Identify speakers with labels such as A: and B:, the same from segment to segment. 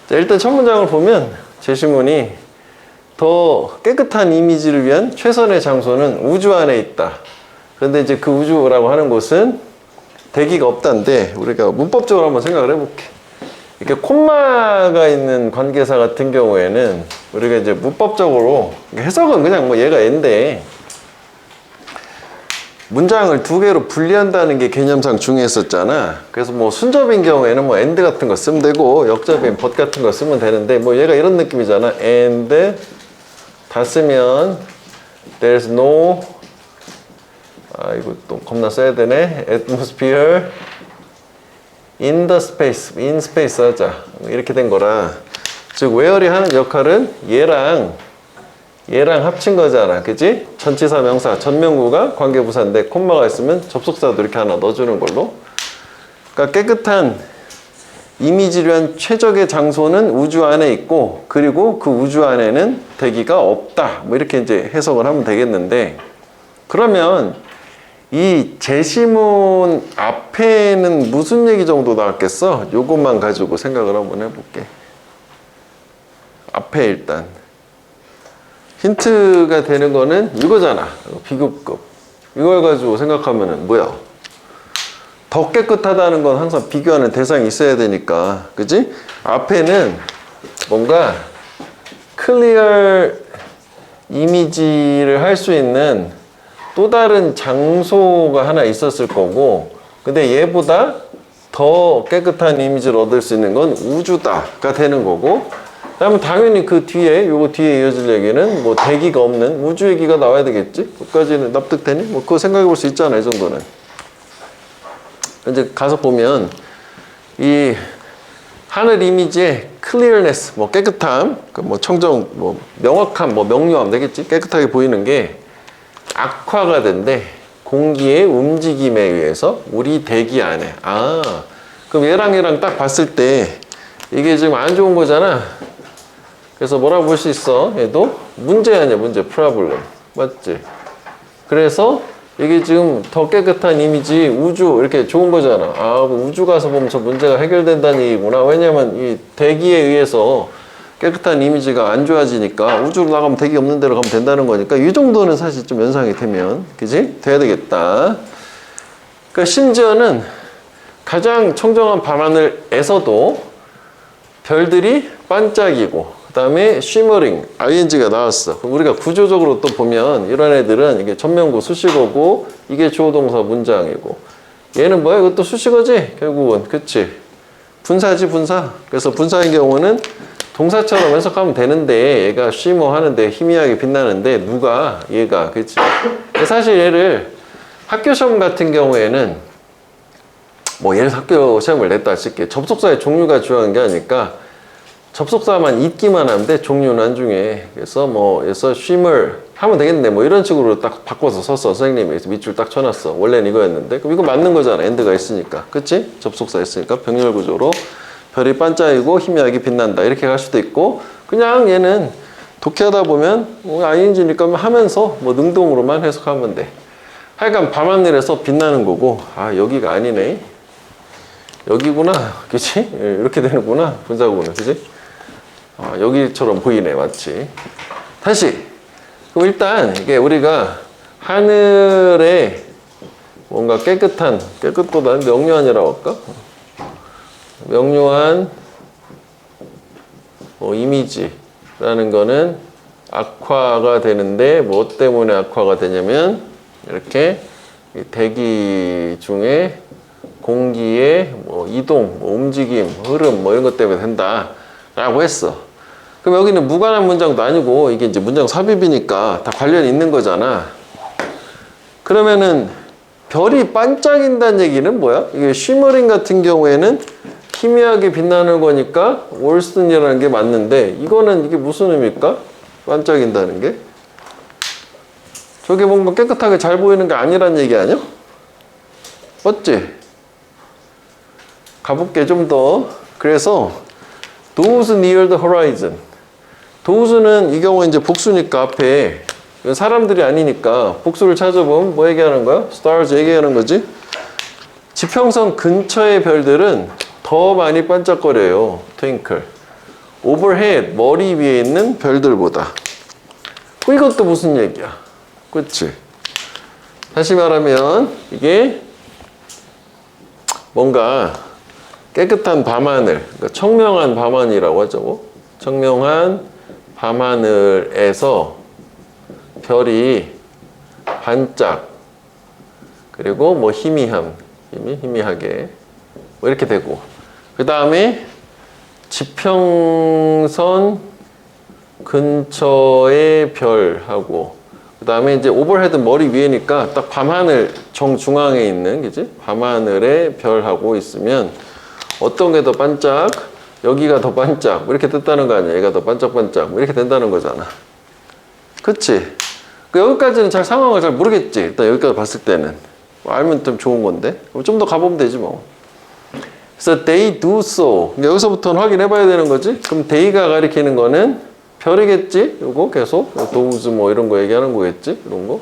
A: 자, 일단 첫 문장을 보면 제시문이 더 깨끗한 이미지를 위한 최선의 장소는 우주 안에 있다. 그런데 이제 그 우주라고 하는 곳은 대기가 없다인데 우리가 문법적으로 한번 생각을 해볼게. 이렇게 콤마가 있는 관계사 같은 경우에는 우리가 이제 문법적으로 해석은 그냥 뭐 얘가 N데 문장을 두 개로 분리한다는 게 개념상 중요했었잖아. 그래서 뭐 순접인 경우에는 뭐 and 같은 거 쓰면 되고 역접인 but 같은 거 쓰면 되는데 뭐 얘가 이런 느낌이잖아. and 다 쓰면 there's no 이거 또 겁나 써야 되네. atmosphere in the space, in space 하자. 이렇게 된 거라. 즉 where이 하는 역할은 얘랑 합친 거잖아. 그치? 전치사 명사, 전명구가 관계부사인데 콤마가 있으면 접속사도 이렇게 하나 넣어주는 걸로. 그러니까 깨끗한 이미지를 위한 최적의 장소는 우주 안에 있고 그리고 그 우주 안에는 대기가 없다. 뭐 이렇게 이제 해석을 하면 되겠는데 그러면 이 제시문 앞에는 무슨 얘기 정도 나왔겠어? 요것만 가지고 생각을 한번 해볼게. 앞에 일단 힌트가 되는 거는 이거잖아. 비교급. 이걸 가지고 생각하면은 뭐야? 더 깨끗하다는 건 항상 비교하는 대상이 있어야 되니까. 그치? 앞에는 뭔가 클리어 이미지를 할 수 있는 또 다른 장소가 하나 있었을 거고 근데 얘보다 더 깨끗한 이미지를 얻을 수 있는 건 우주다가 되는 거고 그다음에 당연히 그 뒤에 요거 뒤에 이어질 얘기는 뭐 대기가 없는 우주 얘기가 나와야 되겠지? 그까지는 납득되니? 뭐 그거 생각해 볼 수 있잖아 이 정도는. 이제 가서 보면 이 하늘 이미지의 clearness 뭐 깨끗함, 뭐 청정, 뭐 명확함, 뭐 명료함 되겠지? 깨끗하게 보이는 게 악화가 된대. 공기의 움직임에 의해서 우리 대기 안에. 그럼 얘랑 딱 봤을 때 이게 지금 안 좋은 거잖아. 그래서 뭐라고 볼 수 있어? 얘도 문제 아니야, 문제. problem. 맞지? 그래서 이게 지금 더 깨끗한 이미지, 우주 이렇게 좋은 거잖아. 우주 가서 보면 저 문제가 해결된다는 얘기구나. 왜냐면 이 대기에 의해서 깨끗한 이미지가 안 좋아지니까 우주로 나가면 대기 없는 데로 가면 된다는 거니까 이 정도는 사실 좀 연상이 되면 그지? 돼야 되겠다. 그러니까 심지어는 가장 청정한 밤하늘에서도 별들이 반짝이고 그 다음에 shimmering, ing가 나왔어. 그럼 우리가 구조적으로 또 보면 이런 애들은 이게 전명구 수식어고 이게 주어동사 문장이고 얘는 뭐야? 이것도 수식어지? 결국은 그치? 분사지 분사. 그래서 분사인 경우는 동사처럼 해석하면 되는데 얘가 shimmer 하는데 희미하게 빛나는데 누가? 얘가. 그치? 사실 얘를 학교 시험 같은 경우에는 뭐 얘를 학교 시험을 냈다 칠게. 접속사의 종류가 중요한 게 아니까 접속사만 있기만 하면 돼. 종류는 나중에. 그래서 뭐 그래서 shimmer 하면 되겠네. 뭐 이런 식으로 딱 바꿔서 썼어. 선생님이. 그래서 밑줄 딱 쳐놨어. 원래는 이거였는데. 그럼 이거 맞는 거잖아. end가 있으니까. 그치? 접속사 있으니까 병렬 구조로 별이 반짝이고 희미하게 빛난다. 이렇게 갈 수도 있고 그냥 얘는 독해하다 보면 ing니까 하면서 뭐 능동으로만 해석하면 돼. 하여간 밤하늘에서 빛나는 거고 여기가 아니네. 여기구나. 그치? 이렇게 되는구나. 분사구는. 그치? 여기처럼 보이네. 맞지? 다시. 그럼 일단 이게 우리가 하늘에 뭔가 깨끗보다는 명료한이라고 할까? 명료한 이미지라는 거는 악화가 되는데 뭐 때문에 악화가 되냐면 이렇게 대기 중에 공기의 뭐 이동, 뭐 움직임, 흐름 뭐 이런 것 때문에 된다라고 했어. 그럼 여기는 무관한 문장도 아니고 이게 이제 문장 삽입이니까 다 관련이 있는 거잖아. 그러면은 별이 반짝인다는 얘기는 뭐야? 이게 쉬머링 같은 경우에는 희미하게 빛나는 거니까 월슨이라는 게 맞는데 이거는 이게 무슨 의미일까? 반짝인다는 게? 저게 뭔가 깨끗하게 잘 보이는 게 아니란 얘기 아니야? 맞지? 가볼게 좀 더. 그래서 those near the horizon. those는 이 경우에 이제 복수니까 앞에 사람들이 아니니까 복수를 찾아보면 뭐 얘기하는 거야? stars 얘기하는 거지? 지평선 근처의 별들은 더 많이 반짝거려요. twinkle. overhead, 머리 위에 있는 별들보다. 이것도 무슨 얘기야? 그치? 다시 말하면 이게 뭔가 깨끗한 밤하늘, 그러니까 청명한 밤하늘이라고 하죠. 청명한 밤하늘에서 별이 반짝, 그리고 뭐 희미하게 뭐 이렇게 되고, 그 다음에 지평선 근처의 별하고, 그 다음에 이제 오버헤드 머리 위에니까 딱 밤하늘 정중앙에 있는, 그지? 밤하늘의 별하고 있으면 어떤 게 더 반짝, 여기가 더 반짝, 뭐 이렇게 됐다는 거 아니야? 얘가 더 반짝반짝, 뭐 이렇게 된다는 거잖아. 그치? 여기까지는 잘 상황을 잘 모르겠지. 일단 여기까지 봤을 때는. 뭐 알면 좀 좋은 건데. 좀 더 가보면 되지 뭐. 그래서 they do so. 여기서부터는 확인해 봐야 되는 거지. 그럼 they가 가리키는 거는 별이겠지? 요거 계속. does 뭐 이런 거 얘기하는 거겠지? 이런 거.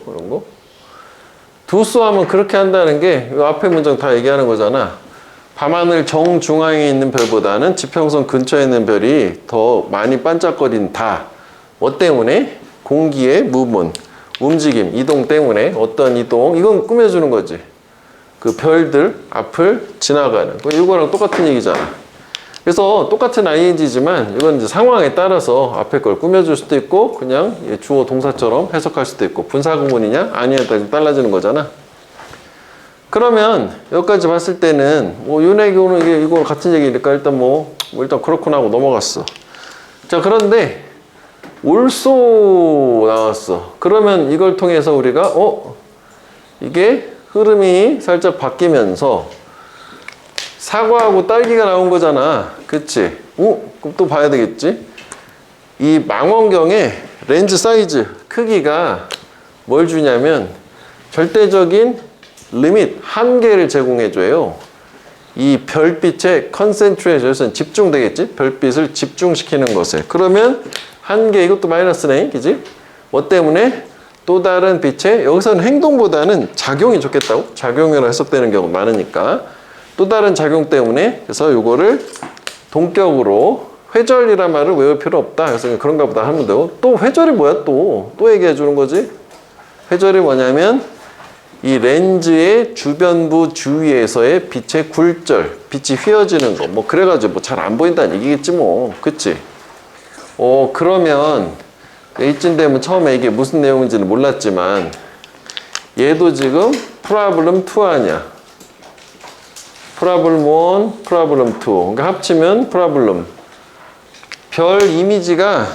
A: do so 하면 그렇게 한다는 게 이 앞에 문장 다 얘기하는 거잖아. 밤하늘 정중앙에 있는 별보다는 지평선 근처에 있는 별이 더 많이 반짝거린다. 뭐 때문에? 공기의 movement, 움직임, 이동 때문에. 어떤 이동? 이건 꾸며주는 거지. 그 별들 앞을 지나가는. 이거랑 똑같은 얘기잖아. 그래서 똑같은 ing지만 이건 이제 상황에 따라서 앞에 걸 꾸며줄 수도 있고 그냥 주어 동사처럼 해석할 수도 있고 분사구문이냐 아니냐에 따라 달라지는 거잖아. 그러면 여기까지 봤을 때는 뭐 윤회교는 이거 같은 얘기니까 일단 일단 그렇구나 하고 넘어갔어. 자, 그런데 also 나왔어. 그러면 이걸 통해서 우리가 이게 흐름이 살짝 바뀌면서 사과하고 딸기가 나온 거잖아. 그치? 그럼 또 봐야 되겠지? 이 망원경의 렌즈 사이즈 크기가 뭘 주냐면 절대적인 리밋, 한계를 제공해줘요. 이 별빛의 컨센트레이션은 집중되겠지? 별빛을 집중시키는 것에. 그러면 한계, 이것도 마이너스네, 그지? 뭐 때문에? 또 다른 빛의, 여기서는 행동보다는 작용이 좋겠다고? 작용으로 해석되는 경우가 많으니까. 또 다른 작용 때문에, 그래서 이거를 동격으로, 회절이란 말을 외울 필요 없다. 그래서 그런가 보다 하면 되고. 또 회절이 뭐야, 또 얘기해 주는 거지? 회절이 뭐냐면, 이 렌즈의 주변부 주위에서의 빛의 굴절, 빛이 휘어지는 거, 뭐 그래가지고 잘 안 보인다는 얘기겠지 뭐, 그치? 그러면 이쯤 되면 처음에 이게 무슨 내용인지는 몰랐지만 얘도 지금 프로블럼 2 아니야? 프로블럼 1, 프로블럼 2. 그러니까 합치면 프로블럼. 별 이미지가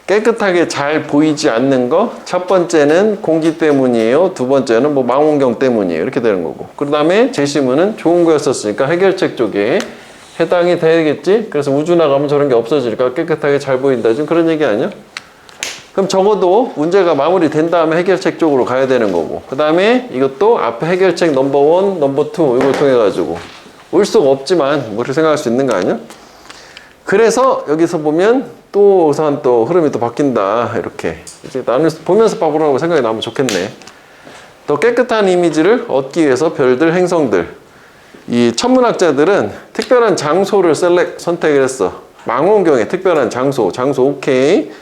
A: 깨끗하게 잘 보이지 않는 거. 첫 번째는 공기 때문이에요. 두 번째는 뭐 망원경 때문이에요. 이렇게 되는 거고. 그 다음에 제시문은 좋은 거였었으니까 해결책 쪽에 해당이 되겠지. 그래서 우주 나가면 저런 게 없어지니까 깨끗하게 잘 보인다. 지금 그런 얘기 아니야? 그럼 적어도 문제가 마무리된 다음에 해결책 쪽으로 가야 되는 거고. 그 다음에 이것도 앞에 해결책 넘버 1, 넘버 2 이걸 통해 가지고 올 수가 없지만 뭐 그렇게 생각할 수 있는 거 아니야? 그래서 여기서 보면 또 우선 또 흐름이 또 바뀐다. 이렇게 이제 나는 보면서 봐보라고 생각이 나면 좋겠네. 더 깨끗한 이미지를 얻기 위해서 별들, 행성들, 이 천문학자들은 특별한 장소를 선택을 했어. 망원경의 특별한 장소 오케이.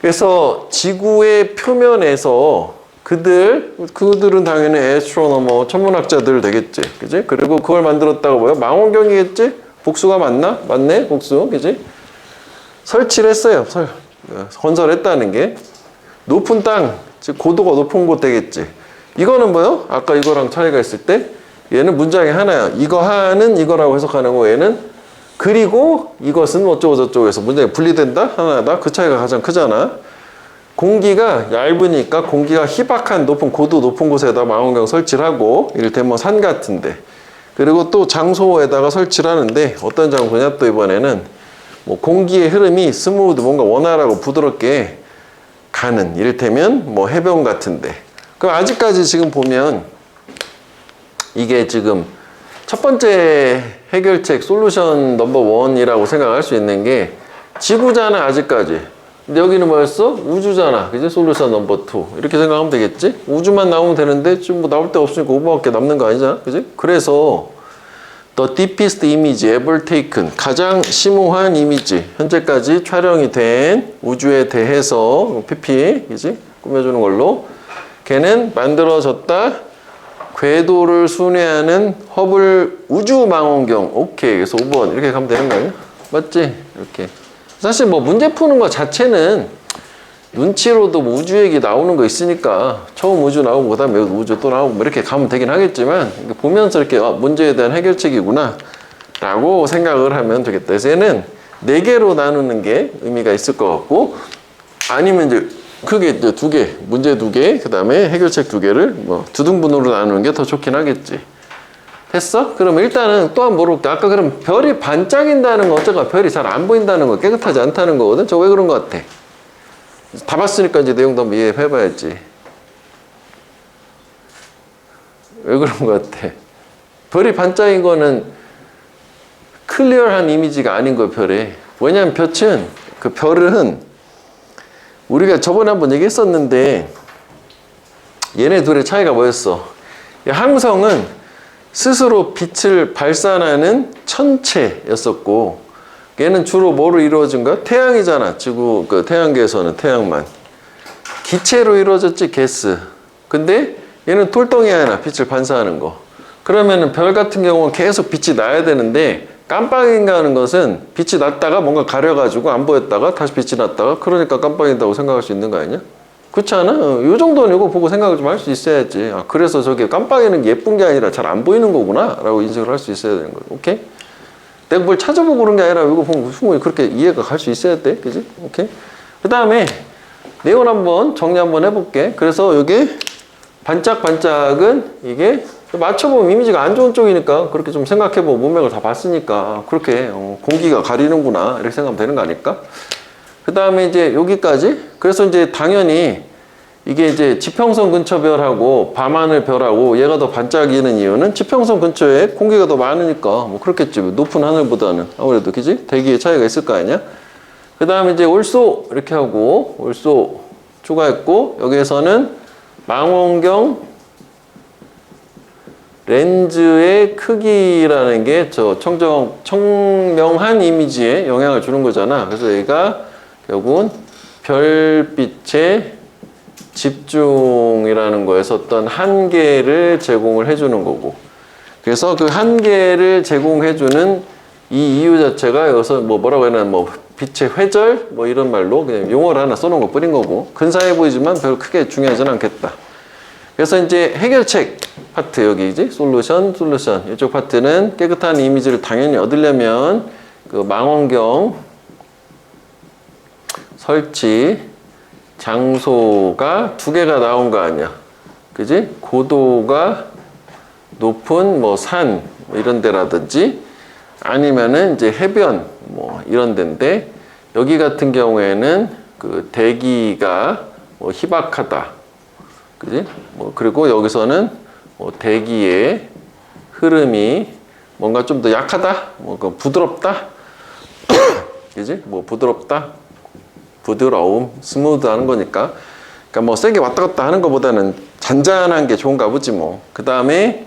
A: 그래서 지구의 표면에서 그들은 당연히 애스트로노머, 천문학자들 되겠지, 그지? 그리고 그걸 만들었다고 뭐야? 망원경이겠지? 복수가 맞나? 맞네, 복수, 그지? 설치를 했어요. 건설했다는 게 높은 땅, 즉 고도가 높은 곳 되겠지. 이거는 뭐요? 아까 이거랑 차이가 있을 때 얘는 문장이 하나야. 이거 하는 이거라고 해석하는 거. 얘는 그리고 이것은 어쩌고 저쩌고 해서 문장이 분리된다? 하나다. 그 차이가 가장 크잖아. 공기가 얇으니까 공기가 희박한 고도 높은 곳에다 망원경 설치를 하고, 이를테면 산 같은데, 그리고 또 장소에다가 설치를 하는데 어떤 장소냐 또 이번에는 뭐 공기의 흐름이 스무드, 뭔가 원활하고 부드럽게 가는, 이를테면 뭐 해변 같은데. 그럼 아직까지 지금 보면 이게 지금 첫 번째 해결책 솔루션 넘버 1이라고 생각할 수 있는 게 지구잖아, 아직까지. 근데 여기는 뭐였어? 우주잖아, 그지? 솔루션 넘버 2 이렇게 생각하면 되겠지? 우주만 나오면 되는데 지금 뭐 나올 데 없으니까 5번밖에 남는 거 아니잖아, 그지? 그래서 The deepest image ever taken. 가장 심오한 이미지. 현재까지 촬영이 된 우주에 대해서 PP, 그지? 꾸며주는 걸로. 걔는 만들어졌다. 궤도를 순회하는 허블 우주망원경. 오케이. 그래서 5번. 이렇게 가면 되는 거예요. 맞지? 이렇게. 사실 뭐 문제 푸는 거 자체는 눈치로도 뭐 우주 얘기 나오는 거 있으니까 처음 우주 나오고 그다음에 우주 또 나오고 뭐 이렇게 가면 되긴 하겠지만 보면서 이렇게 문제에 대한 해결책이구나 라고 생각을 하면 되겠다. 그래서 얘는 4개로 나누는 게 의미가 있을 것 같고 아니면 이제 크게 이제 2개, 문제 2개, 그 다음에 해결책 2개를 뭐 두등분으로 나누는 게 더 좋긴 하겠지. 됐어? 그럼 일단은 또 한 번 물어볼게. 아까 그럼 별이 반짝인다는 거 어쩌까 별이 잘 안 보인다는 거 깨끗하지 않다는 거거든? 저 왜 그런 거 같아? 다 봤으니까 이제 내용도 한번 이해해봐야지. 왜 그런 것 같아? 별이 반짝인 거는 클리어한 이미지가 아닌 거예요, 별에. 왜냐면 빛은, 그 별은 우리가 저번에 한번 얘기했었는데 얘네 둘의 차이가 뭐였어? 항성은 스스로 빛을 발산하는 천체였었고 얘는 주로 뭐로 이루어진 거야? 태양이잖아. 지구, 그 태양계에서는 태양만. 기체로 이루어졌지, 가스. 근데 얘는 돌덩이 하나, 빛을 반사하는 거. 그러면은 별 같은 경우는 계속 빛이 나야 되는데 깜빡인다는 것은 빛이 났다가 뭔가 가려가지고 안 보였다가 다시 빛이 났다가 그러니까 깜빡인다고 생각할 수 있는 거 아니야? 그렇지 않아? 요 정도는 이거 보고 생각을 좀 할 수 있어야지. 아, 그래서 저게 깜빡이는 게 예쁜 게 아니라 잘 안 보이는 거구나 라고 인식을 할 수 있어야 되는 거야. 오케이? 내가 뭘 찾아보고 그런 게 아니라 이거 보면 충분히 그렇게 이해가 갈 수 있어야 돼. 그지? 오케이? 그 다음에 내용을 한번 정리 한번 해볼게. 그래서 여기 반짝반짝은 이게 맞춰보면 이미지가 안 좋은 쪽이니까 그렇게 좀 생각해보고 문맥을 다 봤으니까 그렇게 공기가 가리는구나 이렇게 생각하면 되는 거 아닐까? 그 다음에 이제 여기까지. 그래서 이제 당연히 이게 이제 지평선 근처 별하고 밤하늘 별하고 얘가 더 반짝이는 이유는 지평선 근처에 공기가 더 많으니까 뭐 그렇겠지. 높은 하늘보다는 아무래도 그지? 대기의 차이가 있을 거 아니야? 그 다음에 이제 올소 이렇게 하고 올소 추가했고 여기에서는 망원경 렌즈의 크기라는 게 저 청명한 이미지에 영향을 주는 거잖아. 그래서 얘가 결국은 별빛의 집중이라는 거에서 어떤 한계를 제공을 해주는 거고. 그래서 그 한계를 제공해주는 이 이유 자체가 여기서 뭐라고 해야 하나 뭐 빛의 회절 뭐 이런 말로 그냥 용어를 하나 써놓은 거 뿐인 거고 근사해 보이지만 별로 크게 중요하지는 않겠다. 그래서 이제 해결책 파트 여기지 솔루션 이쪽 파트는 깨끗한 이미지를 당연히 얻으려면 그 망원경 설치 장소가 2개가 나온 거 아니야. 그지? 고도가 높은 뭐 산 이런 데라든지 아니면은 이제 해변 뭐 이런 데인데 여기 같은 경우에는 그 대기가 뭐 희박하다. 그지? 뭐 그리고 여기서는 뭐 대기의 흐름이 뭔가 좀 더 약하다. 뭐 부드럽다. 그지? 뭐 부드럽다. 부드러움, 스무드하는 거니까. 그러니까 뭐 세게 왔다 갔다 하는 것보다는 잔잔한 게 좋은가 보지 뭐. 그 다음에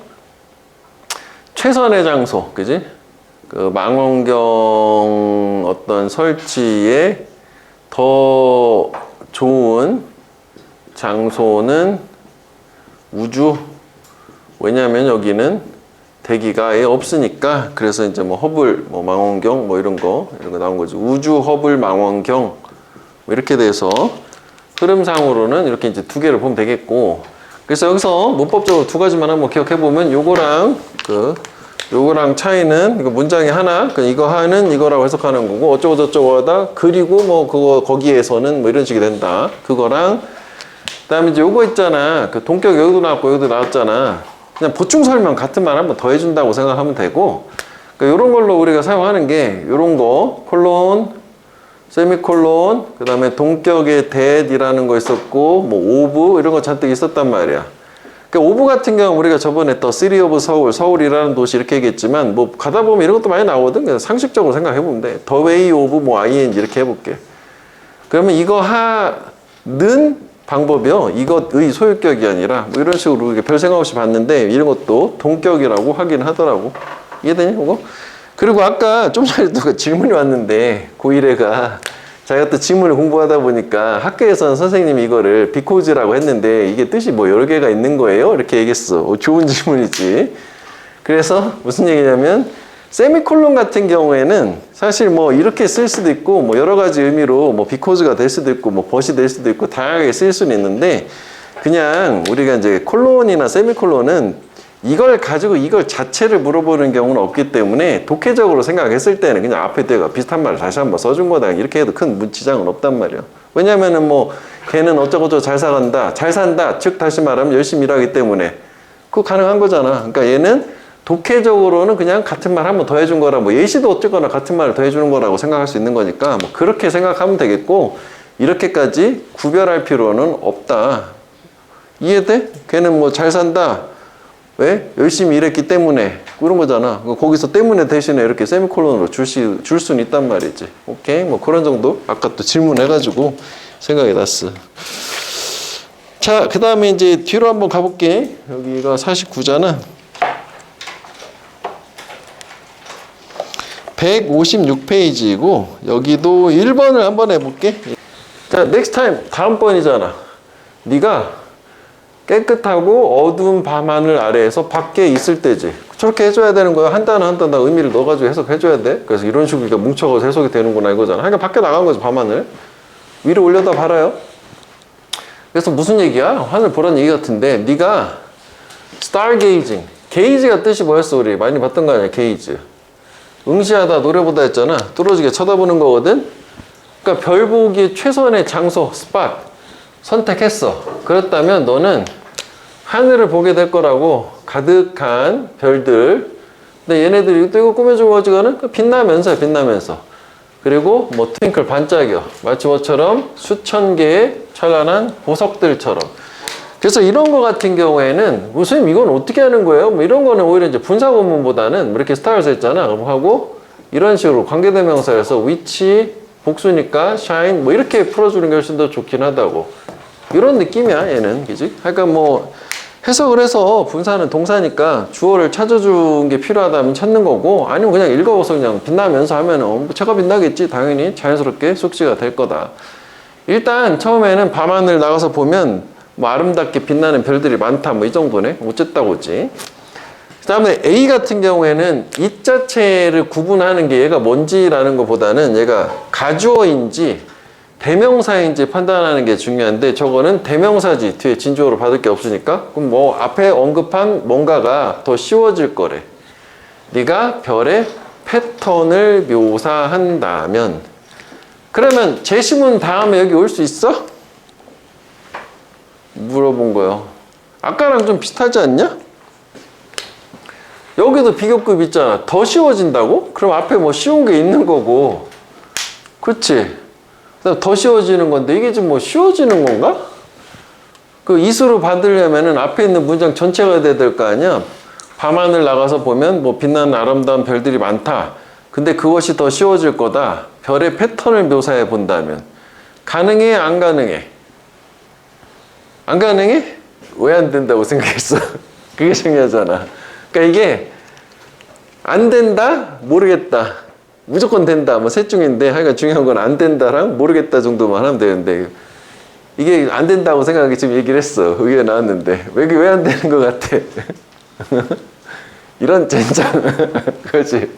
A: 최선의 장소, 그지? 그 망원경 어떤 설치에 더 좋은 장소는 우주. 왜냐하면 여기는 대기가 아예 없으니까. 그래서 이제 뭐 허블, 뭐 망원경, 뭐 이런 거 나온 거지. 우주 허블 망원경. 이렇게 돼서 흐름상으로는 이렇게 이제 2개를 보면 되겠고. 그래서 여기서 문법적으로 2가지만 한번 기억해 보면 요거랑 차이는 이거 문장이 하나, 이거 하는 이거라고 해석하는 거고 어쩌고 저쩌고 하다 그리고 뭐 그거 거기에서는 뭐 이런 식이 된다. 그거랑 그다음에 이제 요거 있잖아. 그 동격 여기도 나왔고 여기도 나왔잖아. 그냥 보충 설명 같은 말 한번 더 해준다고 생각하면 되고. 그러니까 요런 걸로 우리가 사용하는 게 요런 거 콜론 세미콜론, 그 다음에 동격의 that이라는 거 있었고, 뭐, 오브, 이런 거 잔뜩 있었단 말이야. 그러니까 오브 같은 경우 우리가 저번에 더 시리 오브 서울, 서울이라는 도시 이렇게 얘기했지만, 뭐, 가다 보면 이런 것도 많이 나오거든. 그래서 상식적으로 생각해보면 돼. 더 웨이 오브, 뭐, ing 이렇게 해볼게. 그러면 이거 하는 방법이요. 이것의 소유격이 아니라, 뭐, 이런 식으로 별 생각 없이 봤는데, 이런 것도 동격이라고 하긴 하더라고. 이해되니? 이거? 그리고 아까 좀 전에 또 질문이 왔는데 고1애가 자기가 또 지문을 공부하다 보니까 학교에서는 선생님이 이거를 비코즈라고 했는데 이게 뜻이 뭐 여러 개가 있는 거예요? 이렇게 얘기했어. 좋은 질문이지. 그래서 무슨 얘기냐면 세미콜론 같은 경우에는 사실 뭐 이렇게 쓸 수도 있고 뭐 여러 가지 의미로 뭐 비코즈가 될 수도 있고 뭐 벗이 될 수도 있고 다양하게 쓸 수는 있는데 그냥 우리가 이제 콜론이나 세미콜론은 이걸 가지고 이걸 자체를 물어보는 경우는 없기 때문에 독해적으로 생각했을 때는 그냥 앞에 내가 비슷한 말을 다시 한번 써준 거다 이렇게 해도 큰 지장은 없단 말이야. 왜냐면은 뭐 걔는 어쩌고저쩌고 잘 사간다, 잘 산다, 즉 다시 말하면 열심히 일하기 때문에 그거 가능한 거잖아. 그러니까 얘는 독해적으로는 그냥 같은 말 한 번 더 해준 거라 뭐 예시도 어쨌거나 같은 말을 더 해주는 거라고 생각할 수 있는 거니까 뭐 그렇게 생각하면 되겠고 이렇게까지 구별할 필요는 없다. 이해돼? 걔는 뭐 잘 산다. 왜? 열심히 일했기 때문에 그런 거잖아. 거기서 때문에 대신에 이렇게 세미콜론으로 줄 수는 있단 말이지. 오케이? 뭐 그런 정도? 아까 또 질문해가지고 생각이 났어. 자, 그 다음에 이제 뒤로 한번 가볼게. 여기가 49잖아. 156페이지이고 여기도 1번을 한번 해볼게. 자, next time 다음번이잖아. 네가 깨끗하고 어두운 밤하늘 아래에서 밖에 있을 때지. 저렇게 해줘야 되는 거야. 한 단어 한 단어 의미를 넣어가지고 해석해줘야 돼. 그래서 이런 식으로 뭉쳐가지고 해석이 되는구나 이거잖아. 그러니까 밖에 나간 거지 밤하늘. 위로 올려다 봐라요. 그래서 무슨 얘기야? 하늘 보라는 얘기 같은데 네가 stargazing. 게이지가 뜻이 뭐였어 우리? 많이 봤던 거 아니야 게이지. 응시하다 노래보다 했잖아. 뚫어지게 쳐다보는 거거든. 그러니까 별 보기의 최선의 장소 스팟 선택했어. 그렇다면 너는 하늘을 보게 될 거라고. 가득한 별들. 근데 얘네들이 또 이거 꾸며주고 어지간은 빛나면서 빛나면서. 그리고 뭐 트윙클 반짝여. 마치 뭐처럼 수천 개의 찬란한 보석들처럼. 그래서 이런 거 같은 경우에는 선생님 이건 어떻게 하는 거예요? 뭐 이런 거는 오히려 이제 분사구문보다는 이렇게 스타일에서 했잖아. 하고 이런 식으로 관계대명사에서 which 복수니까 shine 뭐 이렇게 풀어주는 게 훨씬 더 좋긴 하다고. 이런 느낌이야 얘는. 그지? 그러니까 뭐 해석을 해서 분사는 동사니까 주어를 찾아준 게 필요하다면 찾는 거고 아니면 그냥 읽어서 그냥 빛나면서 하면은 제가 빛나겠지. 당연히 자연스럽게 숙지가 될 거다. 일단 처음에는 밤하늘 나가서 보면 뭐 아름답게 빛나는 별들이 많다 뭐 이 정도네. 어쨌다고지. 그 다음에 A 같은 경우에는 이 자체를 구분하는 게 얘가 뭔지라는 것보다는 얘가 가주어인지 대명사인지 판단하는 게 중요한데 저거는 대명사지. 뒤에 진주어로 받을 게 없으니까. 그럼 뭐 앞에 언급한 뭔가가 더 쉬워질 거래. 네가 별의 패턴을 묘사한다면 그러면 제시문 다음에 여기 올 수 있어? 물어본 거요. 아까랑 좀 비슷하지 않냐? 여기도 비교급 있잖아. 더 쉬워진다고? 그럼 앞에 뭐 쉬운 게 있는 거고. 그치? 더 쉬워지는 건데 이게 지금 뭐 쉬워지는 건가? 그 이수로 받으려면은 앞에 있는 문장 전체가 돼야 될 거 아니야? 밤하늘 나가서 보면 뭐 빛나는 아름다운 별들이 많다. 근데 그것이 더 쉬워질 거다. 별의 패턴을 묘사해 본다면. 가능해? 안 가능해? 안 가능해? 왜 안 된다고 생각했어? 그게 중요하잖아. 그러니까 이게 안 된다? 모르겠다. 무조건 된다. 뭐 셋 중인데 하여간 중요한 건 안 된다랑 모르겠다 정도만 하면 되는데 이게 안 된다고 생각하기 지금 얘기를 했어. 의견 나왔는데 왜 안 되는 것 같아? 이런 젠장. 그렇지.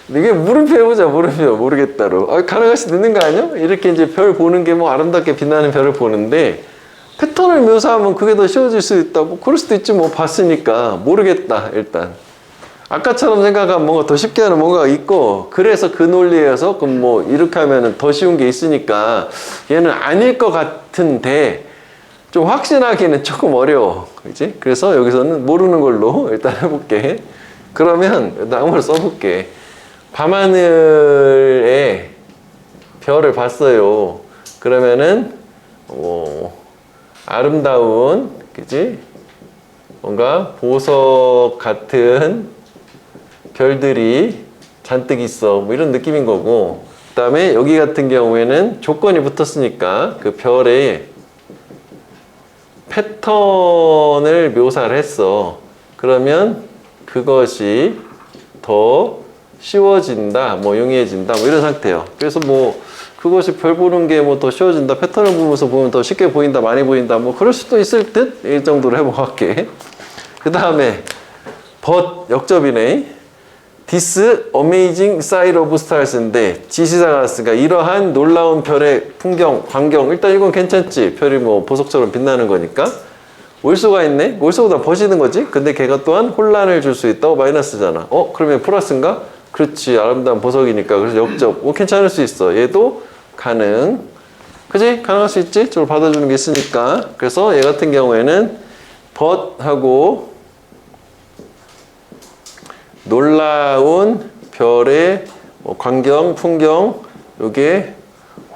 A: 이게 물음표 해보자. 물음표 모르겠다로. 가능할 수도 있는 거 아니야? 이렇게 이제 별 보는 게 뭐 아름답게 빛나는 별을 보는데 패턴을 묘사하면 그게 더 쉬워질 수 있다. 뭐 그럴 수도 있지. 뭐 봤으니까 모르겠다. 일단 아까처럼 생각하면 뭔가 더 쉽게 하는 뭔가가 있고 그래서 그 논리에서 그럼 뭐 이렇게 하면은 더 쉬운 게 있으니까 얘는 아닐 것 같은데 좀 확신하기는 조금 어려워. 그치? 그래서 여기서는 모르는 걸로 일단 해볼게. 그러면 일단 한번 써볼게. 밤하늘에 별을 봤어요. 그러면은 아름다운 그치? 뭔가 보석 같은 별들이 잔뜩 있어. 뭐 이런 느낌인 거고. 그 다음에 여기 같은 경우에는 조건이 붙었으니까 그 별의 패턴을 묘사를 했어. 그러면 그것이 더 쉬워진다, 뭐 용이해진다, 뭐 이런 상태예요. 그래서 뭐 그것이 별 보는 게 뭐 더 쉬워진다, 패턴을 보면서 보면 더 쉽게 보인다, 많이 보인다, 뭐 그럴 수도 있을 듯? 이 정도로 해보고 할게. 그 다음에 but 역접이네. This amazing sight of stars인데 지시사가 왔으니까 이러한 놀라운 별의 풍경, 광경. 일단 이건 괜찮지. 별이 뭐 보석처럼 빛나는 거니까. 올수가 있네. 올수보다 버시는 거지. 근데 걔가 또한 혼란을 줄 수 있다고 마이너스잖아. 그러면 플러스인가? 그렇지. 아름다운 보석이니까. 그래서 역접. 괜찮을 수 있어. 얘도 가능. 그지? 가능할 수 있지? 저걸 받아주는 게 있으니까. 그래서 얘 같은 경우에는 but 하고 놀라운 별의 뭐 광경, 풍경, 요게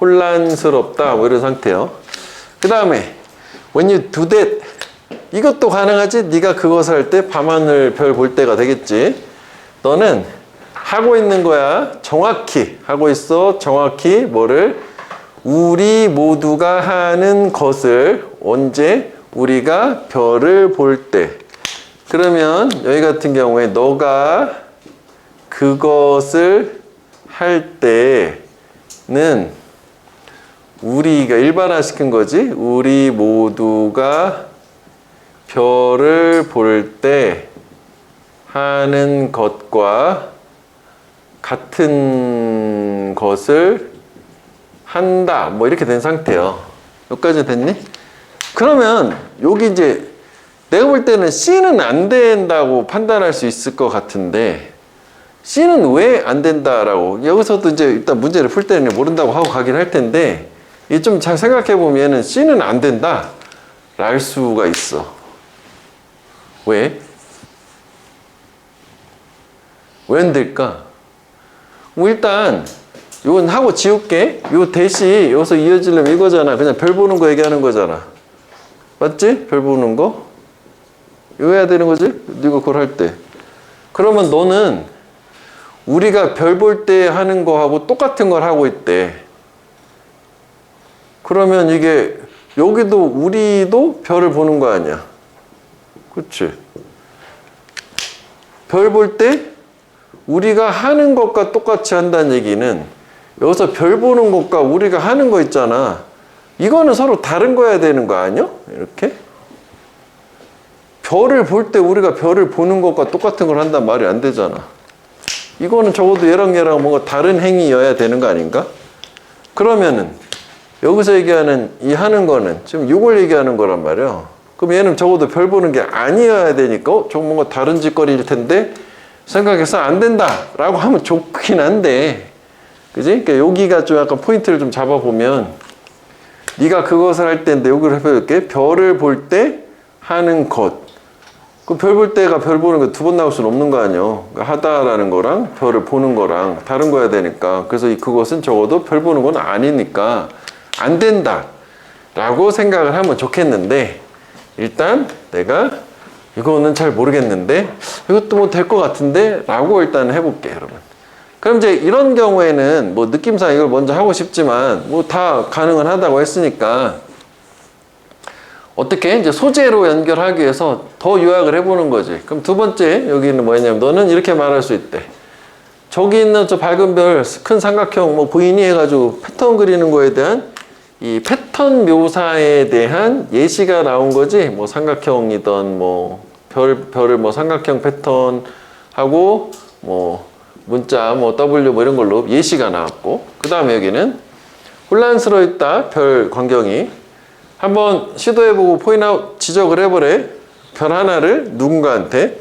A: 혼란스럽다, 뭐 이런 상태요. 그 다음에 when you do that, 이것도 가능하지. 네가 그것을 할 때 밤하늘 별 볼 때가 되겠지. 너는 하고 있는 거야. 정확히 하고 있어. 정확히 뭐를? 우리 모두가 하는 것을. 언제? 우리가 별을 볼 때. 그러면 여기 같은 경우에 너가 그것을 할 때는 우리가 일반화시킨 거지. 우리 모두가 별을 볼 때 하는 것과 같은 것을 한다. 뭐 이렇게 된 상태예요. 여기까지 됐니? 그러면 여기 이제 내가 볼 때는 C는 안 된다고 판단할 수 있을 것 같은데 C는 왜 안 된다라고 여기서도 이제 일단 문제를 풀 때는 모른다고 하고 가긴 할 텐데 이 좀 잘 생각해 보면은 C는 안 된다 랄 수가 있어. 왜? 왜 안 될까? 뭐 일단 이건 하고 지울게. 요 대시 여기서 이어지려면 이거잖아. 그냥 별 보는 거 얘기하는 거잖아. 맞지? 별 보는 거? 이거 해야 되는 거지? 네가 그걸 할 때. 그러면 너는 우리가 별 볼 때 하는 거하고 똑같은 걸 하고 있대. 그러면 이게 여기도 우리도 별을 보는 거 아니야. 그치? 별 볼 때 우리가 하는 것과 똑같이 한다는 얘기는 여기서 별 보는 것과 우리가 하는 거 있잖아. 이거는 서로 다른 거야 되는 거 아니야? 이렇게? 별을 볼 때 우리가 별을 보는 것과 똑같은 걸 한단 말이 안 되잖아. 이거는 적어도 얘랑 뭔가 다른 행위여야 되는 거 아닌가? 그러면은 여기서 얘기하는 이 하는 거는 지금 이걸 얘기하는 거란 말이야. 그럼 얘는 적어도 별 보는 게 아니어야 되니까 좀 뭔가 다른 짓거리일 텐데 생각해서 안 된다라고 하면 좋긴 한데, 그지? 그러니까 여기가 좀 약간 포인트를 좀 잡아보면 네가 그것을 할 때인데 여기를 해볼게. 별을 볼 때 하는 것. 그 별 볼 때가 별 보는 거 두 번 나올 수는 없는 거 아니에요. 그러니까 하다라는 거랑 별을 보는 거랑 다른 거야 되니까. 그래서 그것은 적어도 별 보는 건 아니니까 안 된다 라고 생각을 하면 좋겠는데, 일단 내가 이거는 잘 모르겠는데 이것도 뭐 될 것 같은데 라고 일단 해볼게 여러분. 그럼 이제 이런 경우에는 뭐 느낌상 이걸 먼저 하고 싶지만 뭐 다 가능은 하다고 했으니까 어떻게 이제 소재로 연결하기 위해서 더 요약을 해보는 거지. 그럼 두 번째 여기는 뭐냐면 너는 이렇게 말할 수 있대. 저기 있는 저 밝은 별 큰 삼각형 뭐 보이니 해가지고 패턴 그리는 거에 대한 이 패턴 묘사에 대한 예시가 나온 거지. 뭐 삼각형이던 뭐 별을 뭐 삼각형 패턴 하고 뭐 문자 뭐 W 뭐 이런 걸로 예시가 나왔고, 그 다음에 여기는 혼란스러워 있다 별 광경이. 한번 시도해보고 포인트아웃 지적을 해보래. 별 하나를 누군가한테.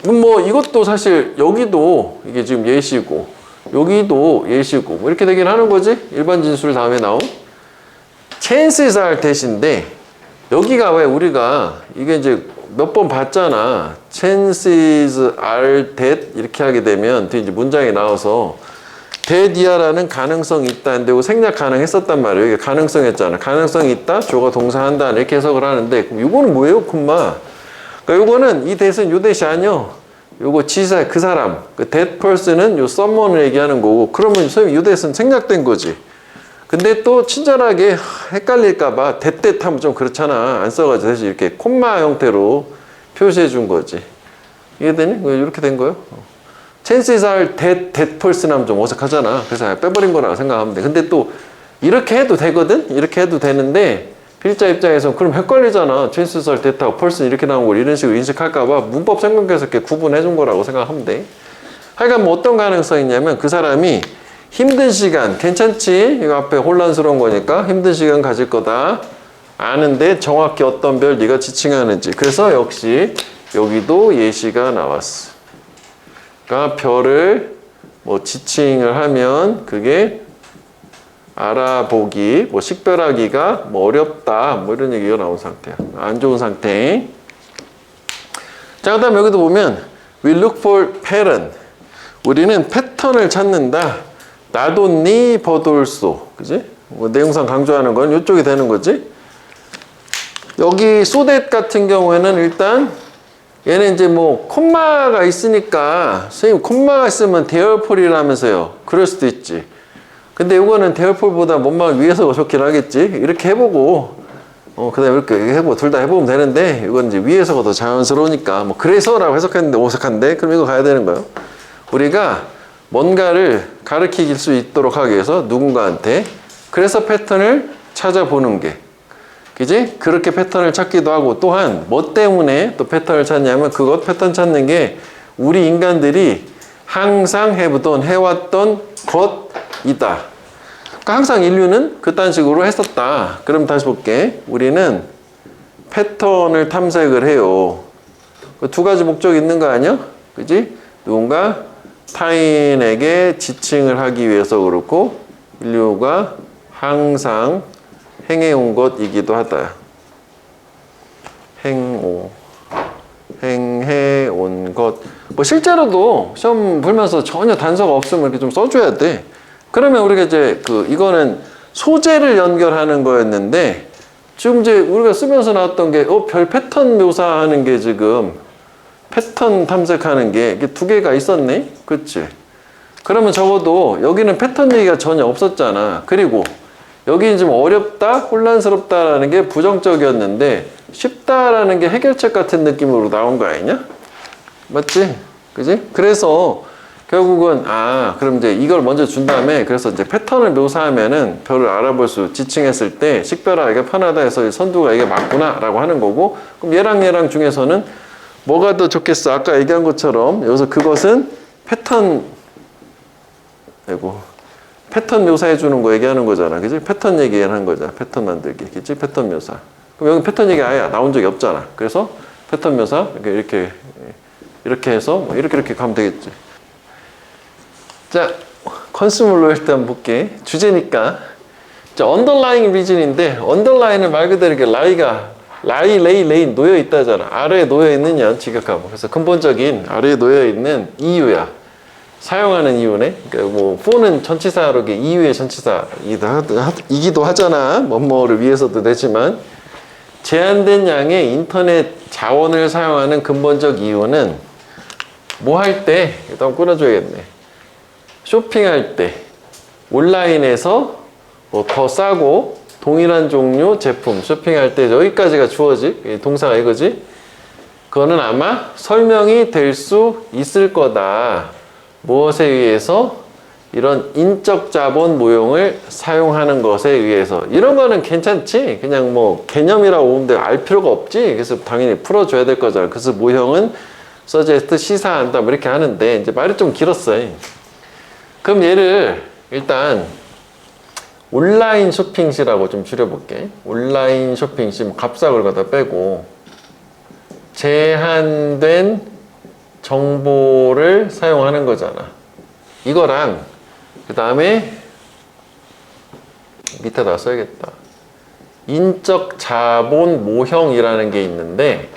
A: 뭐 이것도 사실 여기도 이게 지금 예시고 여기도 예시고 뭐 이렇게 되긴 하는 거지. 일반 진술 다음에 나온 chances are that인데 여기가 왜 우리가 이게 이제 몇 번 봤잖아. chances are that 이렇게 하게 되면 뒤에 이제 문장이 나와서 that이야라는 가능성이 있다는데 이거 생략 가능했었단 말이에요. 이게 가능성이었잖아. 가능성이 있다, 주어가 동사한다 이렇게 해석을 하는데 그럼 이거는 뭐예요, 콤마? 그러니까 이거는 이 that은 요 that이 아니요. 요거 지사 그 사람, 그 that person은 요 someone을 얘기하는 거고, 그러면 선생님 요 that은 생략된 거지. 근데 또 친절하게 헷갈릴까봐 that 하면 좀 그렇잖아. 안 써가지고 대신 이렇게 콤마 형태로 표시해 준 거지. 이해되니? 이렇게 된 거예요. chances are that person 하면 좀 어색하잖아. 그래서 빼버린 거라고 생각하면 돼. 근데 또 이렇게 해도 되거든? 이렇게 해도 되는데 필자 입장에서 그럼 헷갈리잖아. chances are that하고 person 이렇게 나온 걸 이런 식으로 인식할까봐 문법 생각해서 이렇게 구분해 준 거라고 생각하면 돼. 하여간 뭐 어떤 가능성이 있냐면 그 사람이 힘든 시간, 괜찮지? 이거 앞에 혼란스러운 거니까 힘든 시간 가질 거다. 아는데 정확히 어떤 별 네가 지칭하는지. 그래서 역시 여기도 예시가 나왔어. 그러니까 별을 뭐 지칭을 하면 그게 알아보기, 뭐 식별하기가 뭐 어렵다, 뭐 이런 얘기가 나온 상태야. 안 좋은 상태. 자, 그다음 여기도 보면 we look for pattern. 우리는 패턴을 찾는다. 나도 니 버돌소, 그지? 뭐 내용상 강조하는 건 이쪽이 되는 거지. 여기 so that 같은 경우에는 일단 얘는 이제 뭐 콤마가 있으니까 선생님 콤마가 있으면 대열폴이라면서요. 그럴 수도 있지. 근데 이거는 대열폴보다 뭔말 위에서가 좋긴 하겠지. 이렇게 해보고 그다음에 이렇게 해보고 둘 다 해보면 되는데 이건 이제 위에서가 더 자연스러우니까 뭐 그래서라고 해석했는데 어색한데 그럼 이거 가야 되는 거예요. 우리가 뭔가를 가르칠 수 있도록 하기 위해서 누군가한테 그래서 패턴을 찾아보는 게 그지? 그렇게 패턴을 찾기도 하고 또한 뭐 때문에 또 패턴을 찾냐면 그것 패턴 찾는 게 우리 인간들이 항상 해왔던 것이다. 그러니까 항상 인류는 그딴 식으로 했었다. 그럼 다시 볼게. 우리는 패턴을 탐색을 해요. 그 두 가지 목적이 있는 거 아니야? 그지? 누군가 타인에게 지칭을 하기 위해서 그렇고 인류가 항상 행해온 것이기도 하다. 행해온 것. 뭐 실제로도 시험 보면서 전혀 단서가 없으면 이렇게 좀 써줘야 돼. 그러면 우리가 이제 이거는 소재를 연결하는 거였는데 지금 이제 우리가 쓰면서 나왔던 게 별 패턴 묘사하는 게 지금 패턴 탐색하는 게 이게 두 개가 있었네? 그치? 그러면 적어도 여기는 패턴 얘기가 전혀 없었잖아. 그리고 여기 좀 어렵다, 혼란스럽다라는 게 부정적이었는데 쉽다라는 게 해결책 같은 느낌으로 나온 거 아니냐? 맞지? 그지? 그래서 결국은 그럼 이제 이걸 먼저 준 다음에 그래서 이제 패턴을 묘사하면은 별을 알아볼 수 지칭했을 때 식별하기가 편하다 해서 선두가 이게 맞구나라고 하는 거고 그럼 얘랑 중에서는 뭐가 더 좋겠어? 아까 얘기한 것처럼 여기서 그것은 패턴 묘사해 주는 거 얘기하는 거잖아. 그지? 패턴 얘기하는 거잖아. 패턴 만들기. 그지? 패턴 묘사. 그럼 여기 패턴 얘기 아예 나온 적이 없잖아. 그래서 패턴 묘사 이렇게 해서 뭐 이렇게 가면 되겠지. 자, 컨슈머로 일단 볼게. 주제니까. 자, underlying reason인데 underline은 말 그대로 이렇게 레인 놓여 있다잖아. 아래에 놓여 있느냐 지각하고. 그래서 근본적인 아래에 놓여 있는 이유야. 사용하는 이유네. 그러니까 뭐 for는 전치사로 이유의 전치사이기도 하잖아. 뭐뭐를 위해서도 되지만 제한된 양의 인터넷 자원을 사용하는 근본적 이유는 뭐 할 때 일단 끊어줘야겠네. 쇼핑할 때 온라인에서 뭐 더 싸고 동일한 종류 제품 쇼핑할 때 여기까지가 주어지 동사가 이거지. 그거는 아마 설명이 될 수 있을 거다. 무엇에 의해서? 이런 인적 자본 모형을 사용하는 것에 의해서. 이런 거는 괜찮지. 그냥 뭐 개념이라고 보는데 알 필요가 없지. 그래서 당연히 풀어줘야 될 거잖아. 그래서 모형은 suggest 시사한다 뭐 이렇게 하는데 이제 말이 좀 길었어요. 그럼 얘를 일단 온라인 쇼핑시라고 좀 줄여볼게. 온라인 쇼핑시 뭐 값삭을 갖다 빼고 제한된 정보를 사용하는 거잖아. 이거랑 그 다음에 밑에다 써야겠다. 인적 자본 모형이라는 게 있는데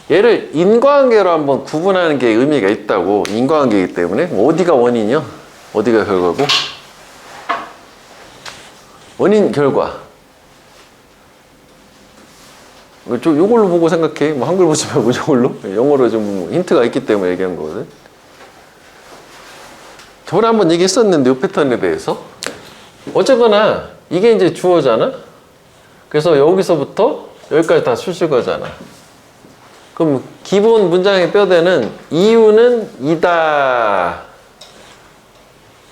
A: 얘를 인과관계로 한번 구분하는 게 의미가 있다고. 인과관계이기 때문에 어디가 원인이요? 어디가 결과고? 원인, 결과. 요걸로 보고 생각해. 뭐 한글 보지 말고 저걸로. 영어로 좀 힌트가 있기 때문에 얘기한 거거든. 저번에 한번 얘기했었는데 이 패턴에 대해서. 어쨌거나 이게 이제 주어잖아. 그래서 여기서부터 여기까지 다 수식어잖아. 그럼 기본 문장의 뼈대는 이유는 이다.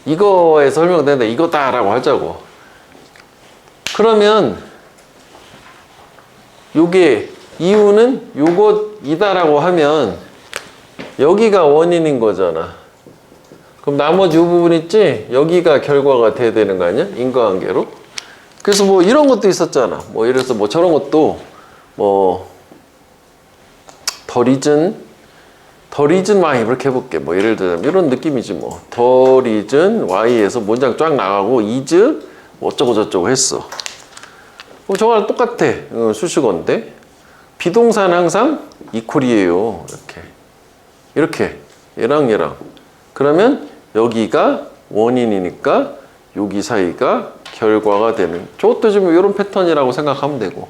A: 이거에 설명되는데 이거다라고 하자고. 그러면 요게 이유는 요것이다라고 하면 여기가 원인인 거잖아. 그럼 나머지 이 부분 있지? 여기가 결과가 돼야 되는 거 아니야? 인과관계로. 그래서 뭐 이런 것도 있었잖아. 뭐 예를 들어서 뭐 저런 것도 뭐 더 리즌 Y 이렇게 해볼게. 뭐 예를 들자면 이런 느낌이지 뭐. 더 리즌 Y에서 문장 쫙 나가고 is 뭐 어쩌고 저쩌고 했어. 뭐 저거랑 똑같아. 수식어인데 비동사는 항상 이퀄이에요. 이렇게 얘랑 그러면 여기가 원인이니까 여기 사이가 결과가 되는. 저것도 지금 이런 패턴이라고 생각하면 되고.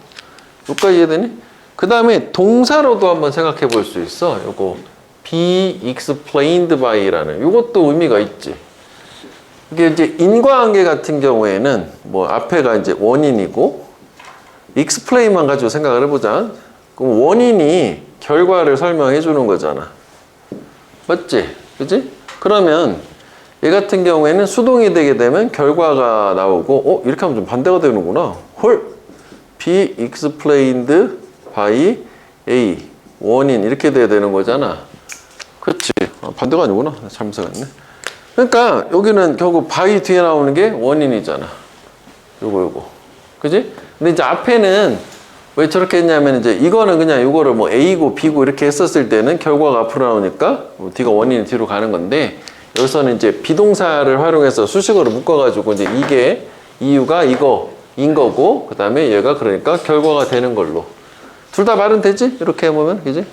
A: 여기까지 이해되니? 그 다음에 동사로도 한번 생각해 볼 수 있어. 요거 be explained by라는 요것도 의미가 있지. 이게 이제 인과관계 같은 경우에는 뭐 앞에가 이제 원인이고 explain만 가지고 생각을 해보자. 그럼 원인이 결과를 설명해 주는 거잖아. 맞지? 그지? 그러면 얘 같은 경우에는 수동이 되게 되면 결과가 나오고 이렇게 하면 좀 반대가 되는구나. 헐! be explained by A 원인 이렇게 돼야 되는 거잖아. 그렇지. 반대가 아니구나. 잘못 생각했네. 그러니까 여기는 결국 by 뒤에 나오는 게 원인이잖아. 요거. 그지? 근데 이제 앞에는 왜 저렇게 했냐면 이제 이거는 그냥 이거를 뭐 A고 B고 이렇게 했었을 때는 결과가 앞으로 나오니까 D가 원인이 뒤로 가는 건데 여기서는 이제 비동사를 활용해서 수식어를 묶어가지고 이제 이게 이유가 이거인 거고 그 다음에 얘가 그러니까 결과가 되는 걸로. 둘 다 말은 되지? 이렇게 해보면, 그지?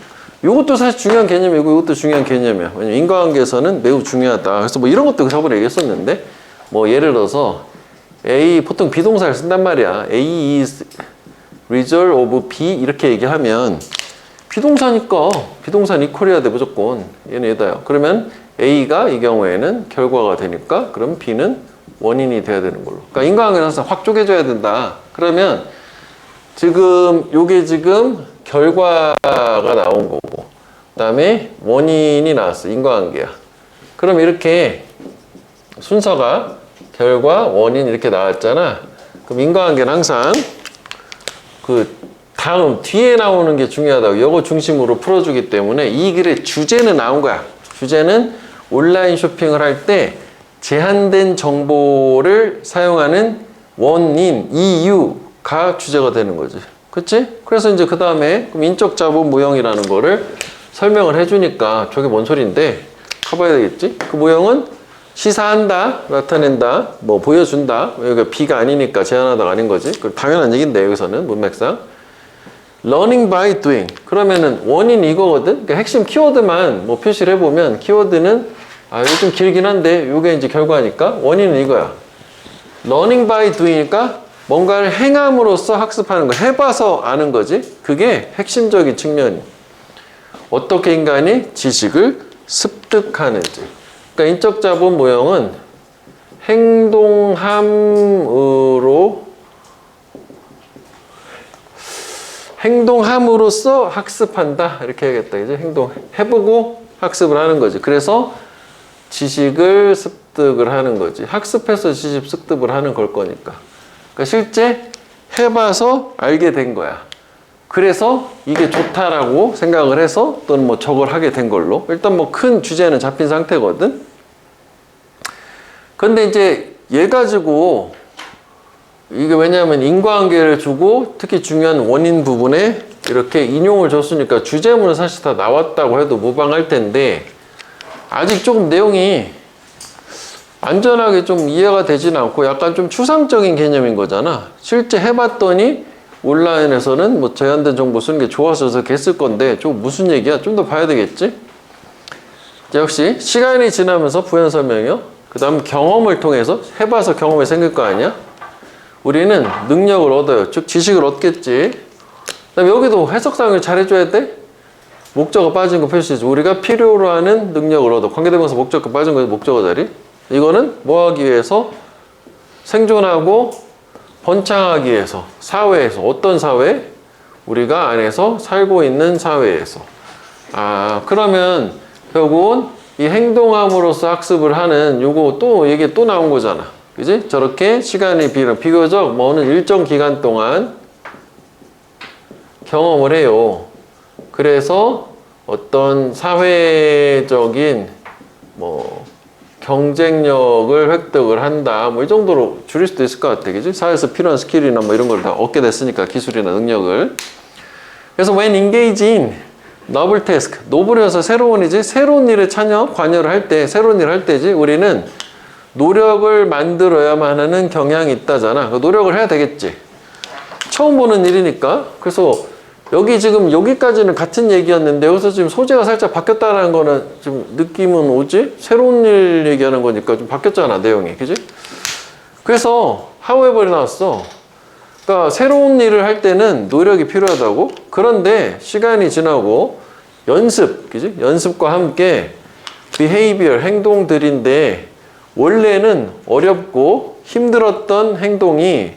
A: 이것도 사실 중요한 개념이고, 이것도 중요한 개념이야. 왜냐면 인과관계에서는 매우 중요하다. 그래서 뭐 이런 것도 저번에 얘기했었는데, 뭐 예를 들어서, 보통 비동사를 쓴단 말이야. A is result of B 이렇게 얘기하면, 비동사니까, 비동사는 이퀄이어야 돼, 무조건. 얘는 얘다요. 그러면 A가 이 경우에는 결과가 되니까, 그럼 B는 원인이 돼야 되는 걸로. 그러니까 인과관계는 항상 확 쪼개져야 된다. 그러면, 지금 요게 지금 결과가 나온 거고 그 다음에 원인이 나왔어. 인과관계야. 그럼 이렇게 순서가 결과, 원인 이렇게 나왔잖아. 그럼 인과관계는 항상 그 다음 뒤에 나오는 게 중요하다고 요거 중심으로 풀어주기 때문에 이 글의 주제는 나온 거야. 주제는 온라인 쇼핑을 할 때 제한된 정보를 사용하는 원인, 이유가 주제가 되는 거지. 그치? 그래서 이제 그 다음에 인적 자본 모형이라는 거를 설명을 해주니까 저게 뭔 소리인데 가봐야 되겠지? 그 모형은 시사한다, 나타낸다, 뭐 보여준다. 여기가 B가 아니니까 제한하다가 아닌 거지. 당연한 얘기인데 여기서는 문맥상. Learning by doing. 그러면은 원인 이거거든. 그러니까 핵심 키워드만 뭐 표시를 해보면 키워드는 이거 좀 길긴 한데 이게 이제 결과니까 원인은 이거야. Learning by doing이니까 뭔가를 행함으로써 학습하는 거. 해봐서 아는 거지. 그게 핵심적인 측면이. 어떻게 인간이 지식을 습득하는지. 그러니까 인적 자본 모형은 행동함으로써 학습한다. 이렇게 해야겠다. 이제 해보고 학습을 하는 거지. 그래서 지식을 습득을 하는 거지. 학습해서 지식 습득을 하는 걸 거니까. 그러니까 실제 해봐서 알게 된 거야. 그래서 이게 좋다라고 생각을 해서 또는 뭐 저걸 하게 된 걸로. 일단 뭐 큰 주제는 잡힌 상태거든. 근데 이제 얘 가지고 이게 왜냐하면 인과관계를 주고 특히 중요한 원인 부분에 이렇게 인용을 줬으니까 주제문은 사실 다 나왔다고 해도 무방할 텐데 아직 조금 내용이 안전하게 좀 이해가 되지는 않고 약간 좀 추상적인 개념인 거잖아. 실제 해봤더니 온라인에서는 뭐 제한된 정보 쓰는 게 좋아서 그렇게 했을 건데 좀 무슨 얘기야? 좀 더 봐야 되겠지? 역시 시간이 지나면서 부연 설명이요. 그 다음 경험을 통해서 해봐서 경험이 생길 거 아니야? 우리는 능력을 얻어요. 즉 지식을 얻겠지. 그다음 여기도 해석상을 잘 해줘야 돼. 목적어 빠진 거 표시지. 우리가 필요로 하는 능력을 얻어. 관계대명사 목적어 빠진 거 목적어 자리. 이거는 뭐 하기 위해서? 생존하고 번창하기 위해서. 사회에서. 어떤 사회? 우리가 안에서 살고 있는 사회에서. 그러면 결국은 이 행동함으로써 학습을 하는 요거 또 이게 또 나온 거잖아. 그지? 저렇게 시간이 비교적 어느 일정 기간 동안 경험을 해요. 그래서 어떤 사회적인 경쟁력을 획득을 한다. 이 정도로 줄일 수도 있을 것 같아. 그지? 사회에서 필요한 스킬이나 이런 걸 다 얻게 됐으니까 기술이나 능력을. 그래서 when engaged in novel task, 노블에서 새로운 일에 관여를 할 때, 새로운 일을 할 때지, 우리는 노력을 만들어야만 하는 경향이 있다잖아. 노력을 해야 되겠지. 처음 보는 일이니까. 그래서 여기 지금 여기까지는 같은 얘기였는데 여기서 지금 소재가 살짝 바뀌었다는 거는 좀 느낌은 오지? 새로운 일 얘기하는 거니까 좀 바뀌었잖아, 내용이. 그지? 그래서 however이 나왔어. 그러니까 새로운 일을 할 때는 노력이 필요하다고. 그런데 시간이 지나고 연습, 그지? 연습과 함께 behavior, 행동들인데 원래는 어렵고 힘들었던 행동이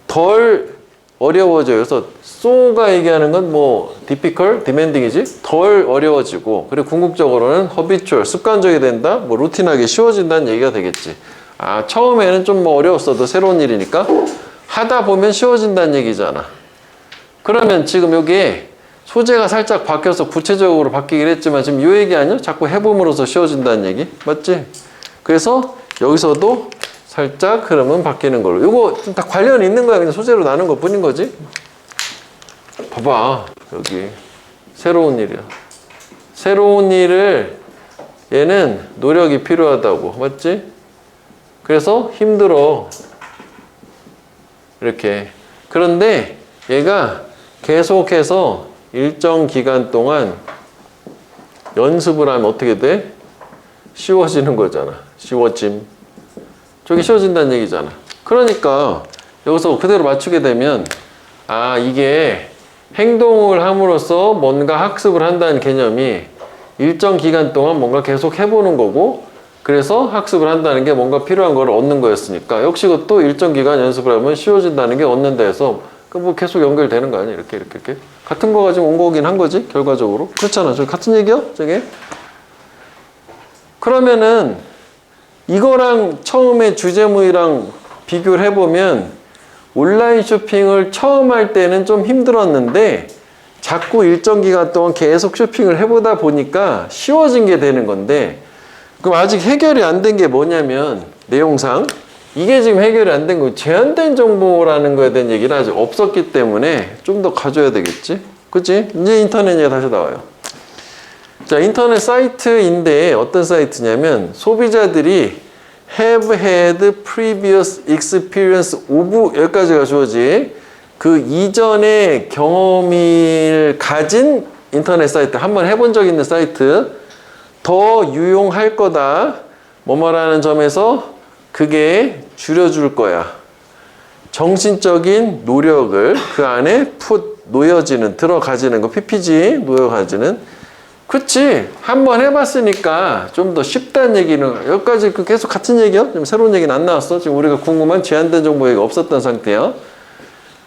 A: 덜 어려워져요. 그래서 so가 얘기하는 건 difficult, demanding이지? 덜 어려워지고, 그리고 궁극적으로는 habitual, 습관적이 된다? 루틴하게 쉬워진다는 얘기가 되겠지. 처음에는 좀 어려웠어도 새로운 일이니까 하다 보면 쉬워진다는 얘기잖아. 그러면 지금 여기에 소재가 살짝 바뀌어서 구체적으로 바뀌긴 했지만 지금 이 얘기 아니야? 자꾸 해봄으로써 쉬워진다는 얘기? 맞지? 그래서 여기서도 살짝 흐름은 바뀌는 걸로. 이거 좀 다 관련이 있는 거야. 그냥 소재로 나눈 것 뿐인 거지. 봐봐. 여기. 새로운 일이야. 새로운 일을 얘는 노력이 필요하다고. 맞지? 그래서 힘들어. 이렇게. 그런데 얘가 계속해서 일정 기간 동안 연습을 하면 어떻게 돼? 쉬워지는 거잖아. 쉬워짐. 저게 쉬워진다는 얘기잖아. 그러니까 여기서 그대로 맞추게 되면 이게 행동을 함으로써 뭔가 학습을 한다는 개념이 일정 기간 동안 뭔가 계속 해보는 거고, 그래서 학습을 한다는 게 뭔가 필요한 걸 얻는 거였으니까 역시 그것도 일정 기간 연습을 하면 쉬워진다는 게 얻는다 해서 계속 연결되는 거 아니야? 이렇게 같은 거 가지고 온 거긴 한 거지 결과적으로. 그렇잖아. 저 같은 얘기야? 저게? 그러면은 이거랑 처음에 주제무이랑 비교를 해보면 온라인 쇼핑을 처음 할 때는 좀 힘들었는데 자꾸 일정 기간 동안 계속 쇼핑을 해보다 보니까 쉬워진 게 되는 건데, 그럼 아직 해결이 안 된 게 뭐냐면 내용상 이게 지금 해결이 안 된 거, 제한된 정보라는 거에 대한 얘기는 아직 없었기 때문에 좀 더 가져야 되겠지? 그치? 이제 인터넷 얘기가 다시 나와요. 자, 인터넷 사이트인데 어떤 사이트냐면 소비자들이 have had previous experience of, 여기까지가 주어지 그 이전의 경험을 가진 인터넷 사이트, 한번 해본 적 있는 사이트, 더 유용할 거다 뭐뭐라는 점에서 그게 줄여줄 거야. 정신적인 노력을 그 안에 놓여지는, 들어가지는 거, PPG 놓여가지는. 그치? 한번 해봤으니까 좀 더 쉽다는 얘기는, 여기까지 계속 같은 얘기야? 좀 새로운 얘기는 안 나왔어. 지금 우리가 궁금한 제한된 정보 얘기가 없었던 상태야.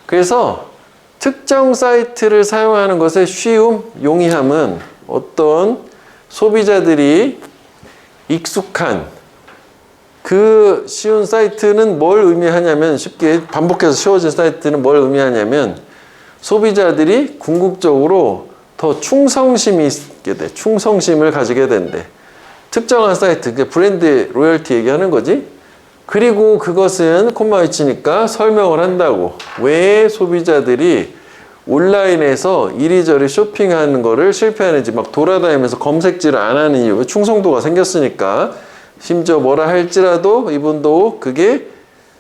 A: 그래서 특정 사이트를 사용하는 것의 쉬움, 용이함은 어떤 소비자들이 익숙한 그 쉬운 사이트는 뭘 의미하냐면, 쉽게 반복해서 쉬워진 사이트는 뭘 의미하냐면 소비자들이 궁극적으로 더 충성심이 있게 돼. 충성심을 가지게 된대. 특정한 사이트, 브랜드 로열티 얘기하는 거지. 그리고 그것은 콤마 위치니까 설명을 한다고. 왜 소비자들이 온라인에서 이리저리 쇼핑하는 거를 실패하는지, 막 돌아다니면서 검색질을 안 하는 이유, 충성도가 생겼으니까. 심지어 뭐라 할지라도 이분도 그게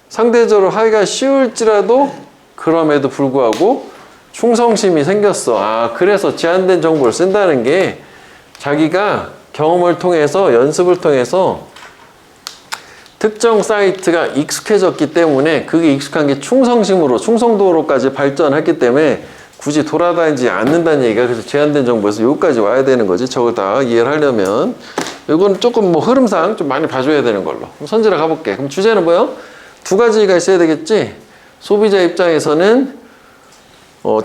A: 상대적으로 하기가 쉬울지라도 그럼에도 불구하고 충성심이 생겼어. 그래서 제한된 정보를 쓴다는 게 자기가 경험을 통해서, 연습을 통해서 특정 사이트가 익숙해졌기 때문에, 그게 익숙한 게 충성심으로, 충성도로까지 발전했기 때문에 굳이 돌아다니지 않는다는 얘기가, 그래서 제한된 정보에서 여기까지 와야 되는 거지. 저걸 다 이해를 하려면. 이건 조금 흐름상 좀 많이 봐줘야 되는 걸로. 그럼 선지라 가볼게. 그럼 주제는 뭐요? 두 가지가 있어야 되겠지? 소비자 입장에서는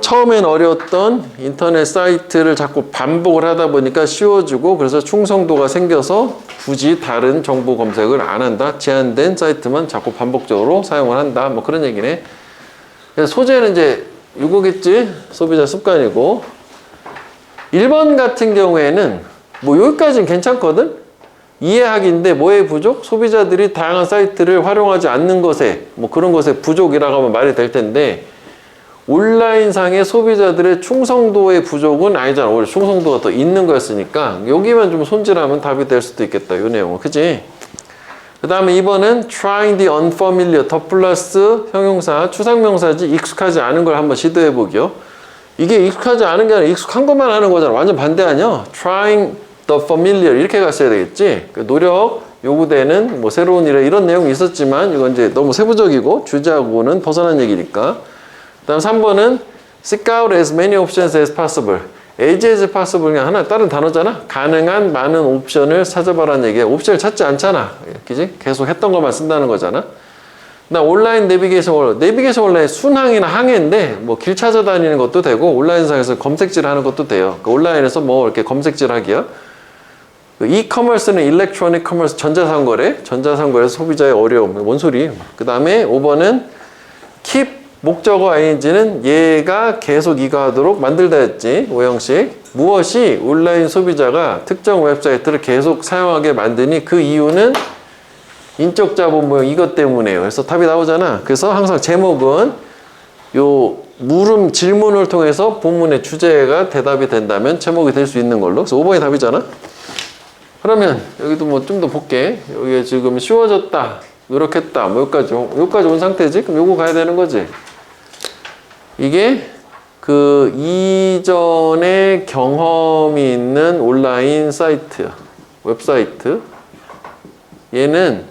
A: 처음엔 어려웠던 인터넷 사이트를 자꾸 반복을 하다 보니까 쉬워지고 그래서 충성도가 생겨서 굳이 다른 정보 검색을 안 한다. 제한된 사이트만 자꾸 반복적으로 사용을 한다. 뭐 그런 얘기네. 그래서 소재는 이제 이거겠지. 소비자 습관이고 1번 같은 경우에는 뭐 여기까지는 괜찮거든. 이해하기인데 뭐의 부족? 소비자들이 다양한 사이트를 활용하지 않는 것에 뭐 그런 것에 부족이라고 하면 말이 될 텐데 온라인상의 소비자들의 충성도의 부족은 아니잖아. 오히려 충성도가 더 있는 거였으니까 여기만 좀 손질하면 답이 될 수도 있겠다. 이 내용은. 그치? 그 다음에 2번은 trying the unfamiliar 더 플러스 형용사 추상명사지 익숙하지 않은 걸 한번 시도해 보기요. 이게 익숙하지 않은 게 아니라 익숙한 것만 하는 거잖아. 완전 반대 아니야? trying the familiar 이렇게 갔어야 되겠지. 그 노력 요구되는 뭐 새로운 일에 이런 내용이 있었지만 이건 이제 너무 세부적이고 주제하고는 벗어난 얘기니까. 그 다음 3번은 seek out as many options as possible. as possible 그냥 하나 다른 단어잖아. 가능한 많은 옵션을 찾아봐라는 얘기야. 옵션을 찾지 않잖아. 그지? 계속 했던 것만 쓴다는 거잖아. 나 온라인 내비게이션 원래 순항이나 항해인데 뭐 길 찾아다니는 것도 되고 온라인상에서 검색질 하는 것도 돼요. 그 온라인에서 뭐 이렇게 검색질 하기야. 이커머스는 일렉트로닉 커머스 전자상거래 소비자의 어려움 뭔 소리. 그 다음에 5번은 keep 목적어 ing는 얘가 계속 이거 하도록 만들다 했지. 오형식 무엇이 온라인 소비자가 특정 웹사이트를 계속 사용하게 만드니 그 이유는 인적 자본 모형 이것 때문에요. 그래서 답이 나오잖아. 그래서 항상 제목은 요 물음 질문을 통해서 본문의 주제가 대답이 된다면 제목이 될 수 있는 걸로. 그래서 5번이 답이잖아. 그러면 여기도 뭐 좀 더 볼게. 여기 지금 쉬워졌다, 노력했다, 뭐 여기까지 온 상태지? 그럼 요거 가야 되는 거지. 이게 그 이전에 경험이 있는 온라인 사이트, 웹사이트. 얘는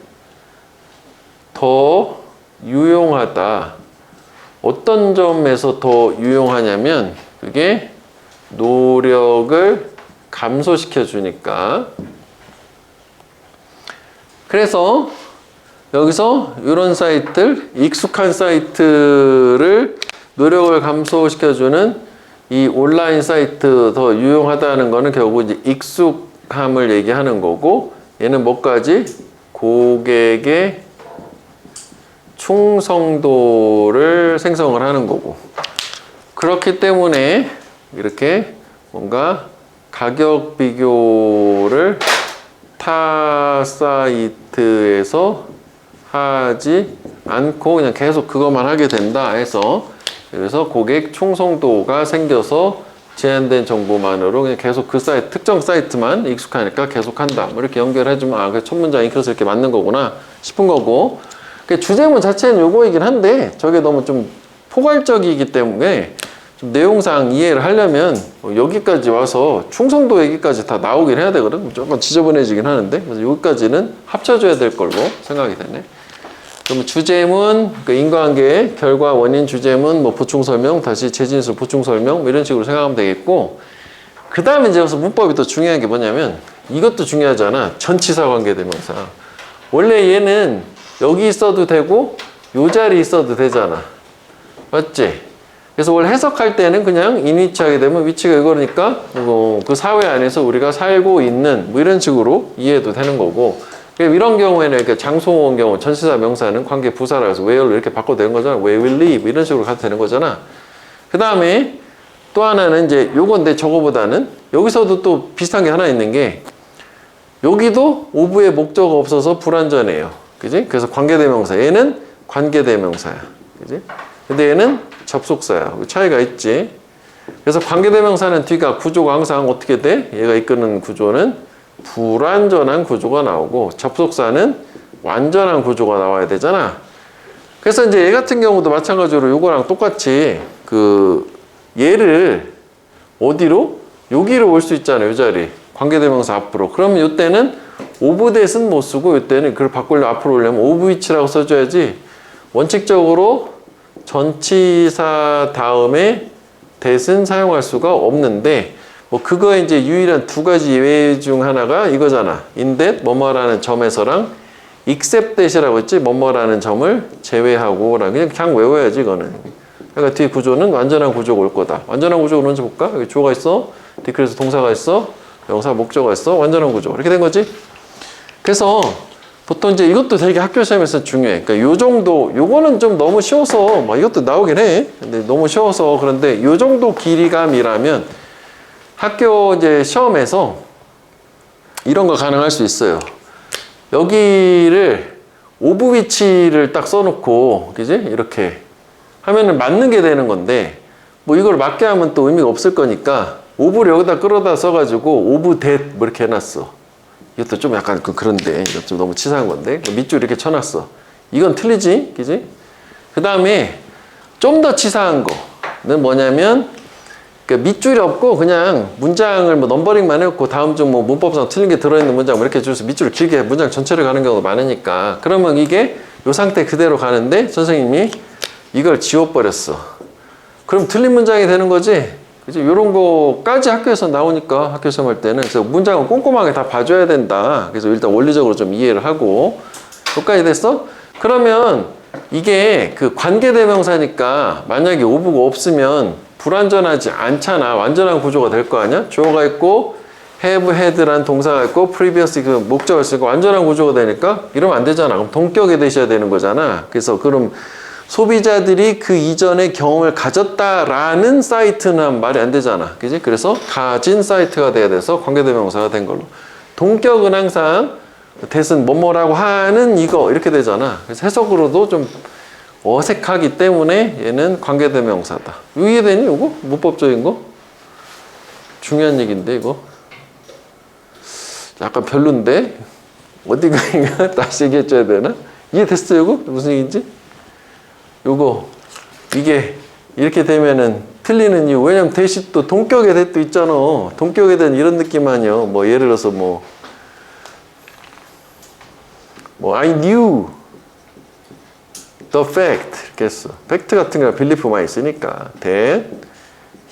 A: 더 유용하다. 어떤 점에서 더 유용하냐면 그게 노력을 감소시켜 주니까. 그래서 여기서 이런 사이트들, 익숙한 사이트를 노력을 감소시켜주는 이 온라인 사이트 더 유용하다는 거는 결국 이제 익숙함을 얘기하는 거고 얘는 뭐까지? 고객의 충성도를 생성을 하는 거고 그렇기 때문에 이렇게 뭔가 가격 비교를 타 사이트에서 하지 않고 그냥 계속 그것만 하게 된다 해서 그래서 고객 충성도가 생겨서 제한된 정보만으로 그냥 계속 그 사이트, 특정 사이트만 익숙하니까 계속 한다. 뭐 이렇게 연결해주면 아, 그 첫 문장이 그래서 이렇게 맞는 거구나 싶은 거고 주제문 자체는 요거이긴 한데 저게 너무 좀 포괄적이기 때문에 좀 내용상 이해를 하려면 여기까지 와서 충성도 얘기까지 다 나오긴 해야 되거든. 조금 지저분해지긴 하는데 그래서 여기까지는 합쳐줘야 될 걸로 생각이 되네. 그럼 주제문, 그 인과관계, 결과, 원인, 주제문, 뭐 보충 설명, 다시 재진술, 보충 설명, 뭐 이런 식으로 생각하면 되겠고, 그 다음에 이제 여기서 문법이 더 중요한 게 뭐냐면, 이것도 중요하잖아. 전치사 관계대명사. 원래 얘는 여기 있어도 되고, 요 자리 있어도 되잖아. 맞지? 그래서 원래 해석할 때는 그냥 인위치하게 되면 위치가 이거니까, 그 사회 안에서 우리가 살고 있는, 뭐 이런 식으로 이해도 되는 거고, 이런 경우에는 이렇게 장소원 경우 전치사 명사는 관계 부사라 해서 where를 이렇게 바꿔도 되는 거잖아. where will live 이런 식으로 가도 되는 거잖아. 그 다음에 또 하나는 이제 요건데 저거보다는 여기서도 또 비슷한 게 하나 있는 게 여기도 오브의 목적어 없어서 불완전해요. 그지? 그래서 관계대명사. 얘는 관계대명사야. 그지? 근데 얘는 접속사야. 차이가 있지. 그래서 관계대명사는 뒤가 구조가 항상 어떻게 돼? 얘가 이끄는 구조는 불완전한 구조가 나오고 접속사는 완전한 구조가 나와야 되잖아. 그래서 이제 얘 같은 경우도 마찬가지로 요거랑 똑같이 얘를 어디로? 여기로 올 수 있잖아요. 이 자리. 관계대명사 앞으로. 그러면 요때는 오브 that은 못 쓰고 요때는 그걸 바꾸려 앞으로 오려면 오브 which라고 써줘야지. 원칙적으로 전치사 다음에 that은 사용할 수가 없는데 뭐 그거에 이제 유일한 두 가지 예외 중 하나가 이거잖아. in that 뭐뭐라는 점에서랑 except that이라고 했지. 뭐뭐라는 점을 제외하고 그냥 외워야지 이거는. 그러니까 뒤에 구조는 완전한 구조가 올 거다. 완전한 구조가 뭔지 볼까? 여기 주어가 있어. 디크리에서 동사가 있어. 명사 목적어가 있어. 완전한 구조. 이렇게 된 거지. 그래서 보통 이제 이것도 되게 학교 시험에서 중요해. 그러니까 요 정도, 요거는 좀 너무 쉬워서, 뭐 이것도 나오긴 해. 근데 너무 쉬워서 그런데 요 정도 길이감이라면 학교 이제 시험에서 이런 거 가능할 수 있어요. 여기를 오브 위치를 딱 써놓고, 그지? 이렇게 하면은 맞는 게 되는 건데, 뭐 이걸 맞게 하면 또 의미가 없을 거니까, 오브를 여기다 끌어다 써가지고, 오브 댓, 뭐 이렇게 해놨어. 이것도 좀 약간 그런데, 이것 좀 너무 치사한 건데, 밑줄 이렇게 쳐놨어. 이건 틀리지? 그지? 그 다음에 좀 더 치사한 거는 뭐냐면, 그러니까 밑줄이 없고 그냥 문장을 뭐 넘버링만 해놓고 다음 중 뭐 문법상 틀린 게 들어있는 문장 뭐 이렇게 줘서 밑줄을 길게 문장 전체를 가는 경우가 많으니까 그러면 이게 요 상태 그대로 가는데 선생님이 이걸 지워버렸어. 그럼 틀린 문장이 되는 거지? 그치? 요런 거까지 학교에서 나오니까 학교 시험 할 때는 그래서 문장을 꼼꼼하게 다 봐줘야 된다. 그래서 일단 원리적으로 좀 이해를 하고 여기까지 됐어? 그러면 이게 그 관계대명사니까 만약에 오브가 없으면 불완전하지 않잖아. 완전한 구조가 될 거 아니야? 주어가 있고 have, had란 동사가 있고 previous 그 목적어가 있으니까 완전한 구조가 되니까 이러면 안 되잖아. 그럼 동격에 되셔야 되는 거잖아. 그래서 그럼 소비자들이 그 이전에 경험을 가졌다라는 사이트는 말이 안 되잖아. 그지? 그래서 가진 사이트가 돼야 돼서 관계대명사가 된 걸로. 동격은 항상 대신 뭐뭐라고 하는 이거 이렇게 되잖아. 그래서 해석으로도 좀 어색하기 때문에 얘는 관계대명사다. 이해되니 이거? 문법적인 거? 중요한 얘기인데 이거? 약간 별론데? 어디가 다시 얘기해줘야 되나? 이해됐어 이거? 무슨 얘기인지? 요거 이게 이렇게 되면은 틀리는 이유. 왜냐면 대시 또 동격의 대도 있잖아. 동격에 대한 이런 느낌 아니야. 뭐 예를 들어서 뭐 I knew the fact 이렇게 했어. 팩트 같은 거 빌리프 많이 쓰니까 that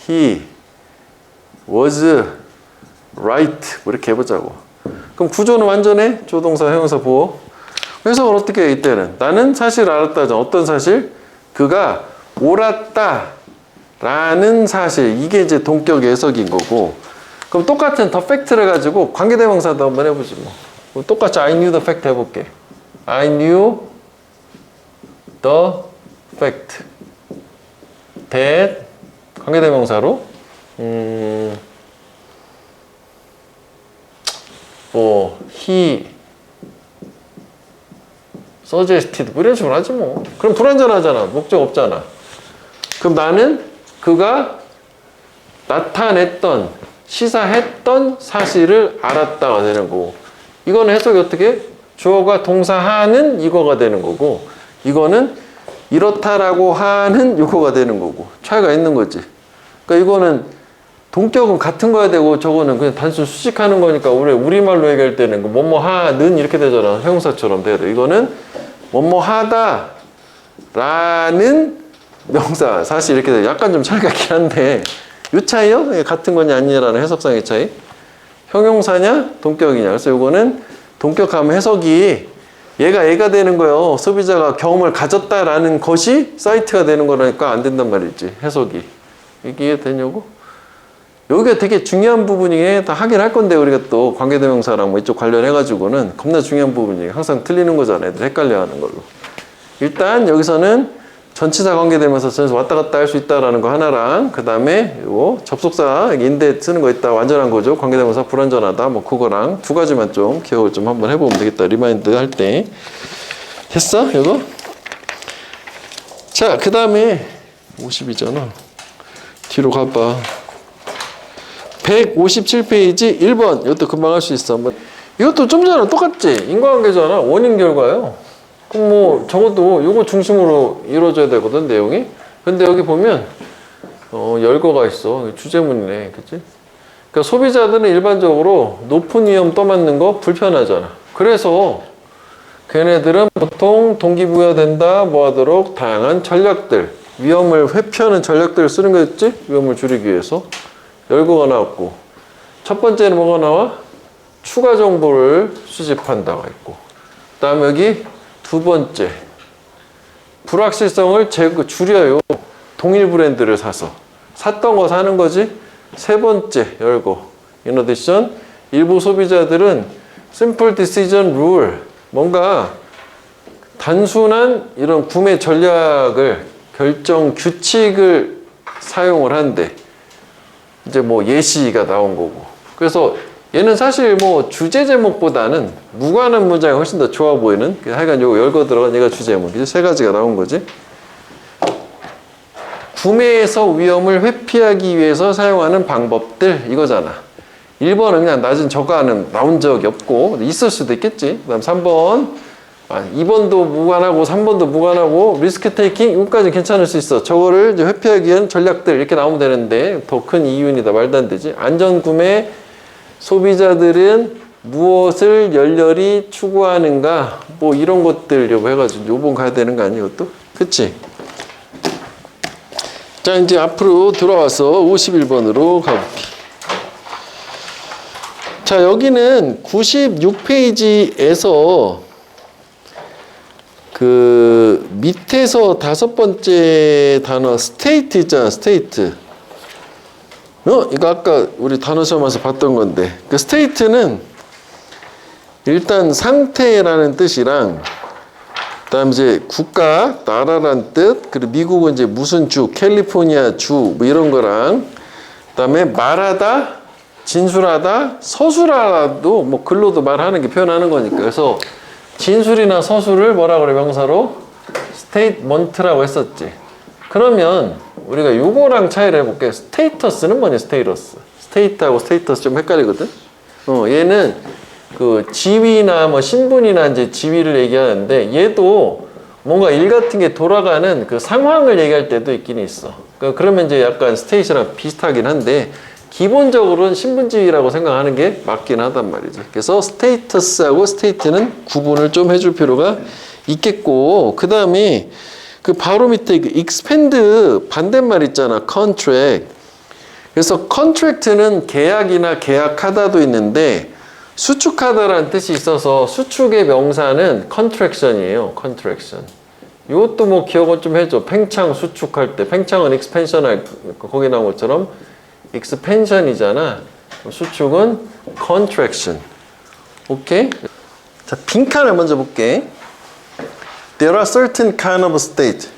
A: he was right 뭐 이렇게 해보자고. 그럼 구조는 완전해? 조동사, 형용사, 보어. 해석을 어떻게 해 이때는? 나는 사실 알았다잖아. 어떤 사실? 그가 옳았다 라는 사실. 이게 이제 동격 해석인 거고. 그럼 똑같은 the fact를 가지고 관계대명사도 한번 해보지 뭐. 똑같이 I knew the fact 해볼게. I knew the fact that 관계대명사로 he suggested 뭐 이런 식으로 하지 뭐. 그럼 불완전하잖아. 목적 없잖아. 그럼 나는 그가 나타냈던 시사했던 사실을 알았다가 되는 거고 이거는 해석이 어떻게? 주어가 동사하는 이거가 되는 거고 이거는 이렇다라고 하는 요거가 되는 거고 차이가 있는 거지. 그러니까 이거는 동격은 같은 거야 되고 저거는 그냥 단순 수식하는 거니까 우리말로 얘기할 때는 뭐뭐 하는 이렇게 되잖아. 형용사처럼 돼야 돼. 이거는 뭐뭐 하다 라는 명사 사실 이렇게 돼. 약간 좀 차이가 있긴 한데 요 차이요? 같은 거냐 아니냐라는 해석상의 차이. 형용사냐 동격이냐. 그래서 요거는 동격하면 해석이 얘가 되는 거예요. 소비자가 경험을 가졌다라는 것이 사이트가 되는 거라니까 안 된단 말이지. 해석이. 이게 이해되냐고? 여기가 되게 중요한 부분이에 다 하긴 할 건데 우리가 또 관계대명사랑 뭐 이쪽 관련해가지고는 겁나 중요한 부분이에요. 항상 틀리는 거잖아. 애들 헷갈려하는 걸로. 일단 여기서는 전치사 관계대명사 전에서 왔다 갔다 할 수 있다라는 거 하나랑 그 다음에 요 접속사 인데 쓰는 거 있다. 완전한 거죠. 관계대명사 불완전하다. 뭐 그거랑 두 가지만 좀 기억을 좀 한번 해보면 되겠다. 리마인드 할 때. 됐어? 이거? 자, 그 다음에 50이잖아. 뒤로 가봐. 157페이지 1번. 이것도 금방 할 수 있어. 한번. 이것도 좀 전에 똑같지? 인과관계잖아. 원인 결과요. 그럼 뭐 적어도 요거 중심으로 이루어져야 되거든 내용이. 근데 여기 보면 열거가 있어. 주제문이네. 그치? 그러니까 소비자들은 일반적으로 높은 위험 떠맡는 거 불편하잖아. 그래서 걔네들은 보통 동기부여된다 뭐 하도록 다양한 전략들 위험을 회피하는 전략들을 쓰는 거였지? 위험을 줄이기 위해서. 열거가 나왔고 첫 번째는 뭐가 나와? 추가 정보를 수집한다가 있고 그 다음에 여기 두 번째 불확실성을 줄여요. 동일 브랜드를 사서 샀던 거 사는 거지. 세 번째 열고 in addition 일부 소비자들은 simple decision rule 뭔가 단순한 이런 구매 전략을 결정 규칙을 사용을 한대. 이제 뭐 예시가 나온 거고. 그래서 얘는 사실 뭐 주제 제목보다는 무관한 문장이 훨씬 더 좋아 보이는. 하여간 요거 열고 들어간 얘가 주제 제목. 이제 세 가지가 나온 거지. 구매에서 위험을 회피하기 위해서 사용하는 방법들 이거잖아. 1번은 그냥 낮은 저가는 나온 적이 없고 있을 수도 있겠지. 그 다음 3번 2번도 무관하고 3번도 무관하고 리스크 테이킹 이거까지 괜찮을 수 있어. 저거를 이제 회피하기 위한 전략들 이렇게 나오면 되는데 더 큰 이윤이다 말도 안 되지. 안전구매 소비자들은 무엇을 열렬히 추구하는가 뭐 이런 것들 해가지고 요번 가야 되는 거 아니야 이것도? 그치? 자 이제 앞으로 돌아와서 51번으로 가볼게. 자 여기는 96페이지에서 그 밑에서 5번째 단어 스테이트 있잖아. 스테이트. 이거 아까 우리 단어 시험에서 봤던 건데 그 스테이트는 일단 상태라는 뜻이랑 그다음 이제 국가, 나라란 뜻, 그리고 미국은 이제 무슨 주, 캘리포니아 주 뭐 이런 거랑 그다음에 말하다, 진술하다, 서술하다도 뭐 글로도 말하는 게 표현하는 거니까. 그래서 진술이나 서술을 뭐라 그래 명사로 스테이트먼트라고 했었지. 그러면 우리가 요거랑 차이를 해볼게. 스테이터스는 뭐냐? 스테이터스. 스테이트하고 스테이터스 좀 헷갈리거든. 얘는 그 지위나 뭐 신분이나 이제 지위를 얘기하는데 얘도 뭔가 일 같은 게 돌아가는 그 상황을 얘기할 때도 있긴 있어. 그러면 이제 약간 스테이트랑 비슷하긴 한데 기본적으로는 신분지위라고 생각하는 게 맞긴 하단 말이지. 그래서 스테이터스하고 스테이트는 구분을 좀 해줄 필요가 있겠고, 그 다음에 그 바로 밑에 그 expand 반대말 있잖아. contract. 그래서 contract는 계약이나 계약하다도 있는데 수축하다라는 뜻이 있어서 수축의 명사는 contraction이에요. contraction. 이것도 뭐 기억을 좀 해줘. 팽창 수축할 때 팽창은 expansion 할 거기 나온 것처럼 expansion이잖아. 수축은 contraction. 오케이? 자, 빈칸을 먼저 볼게. There are certain kind of state.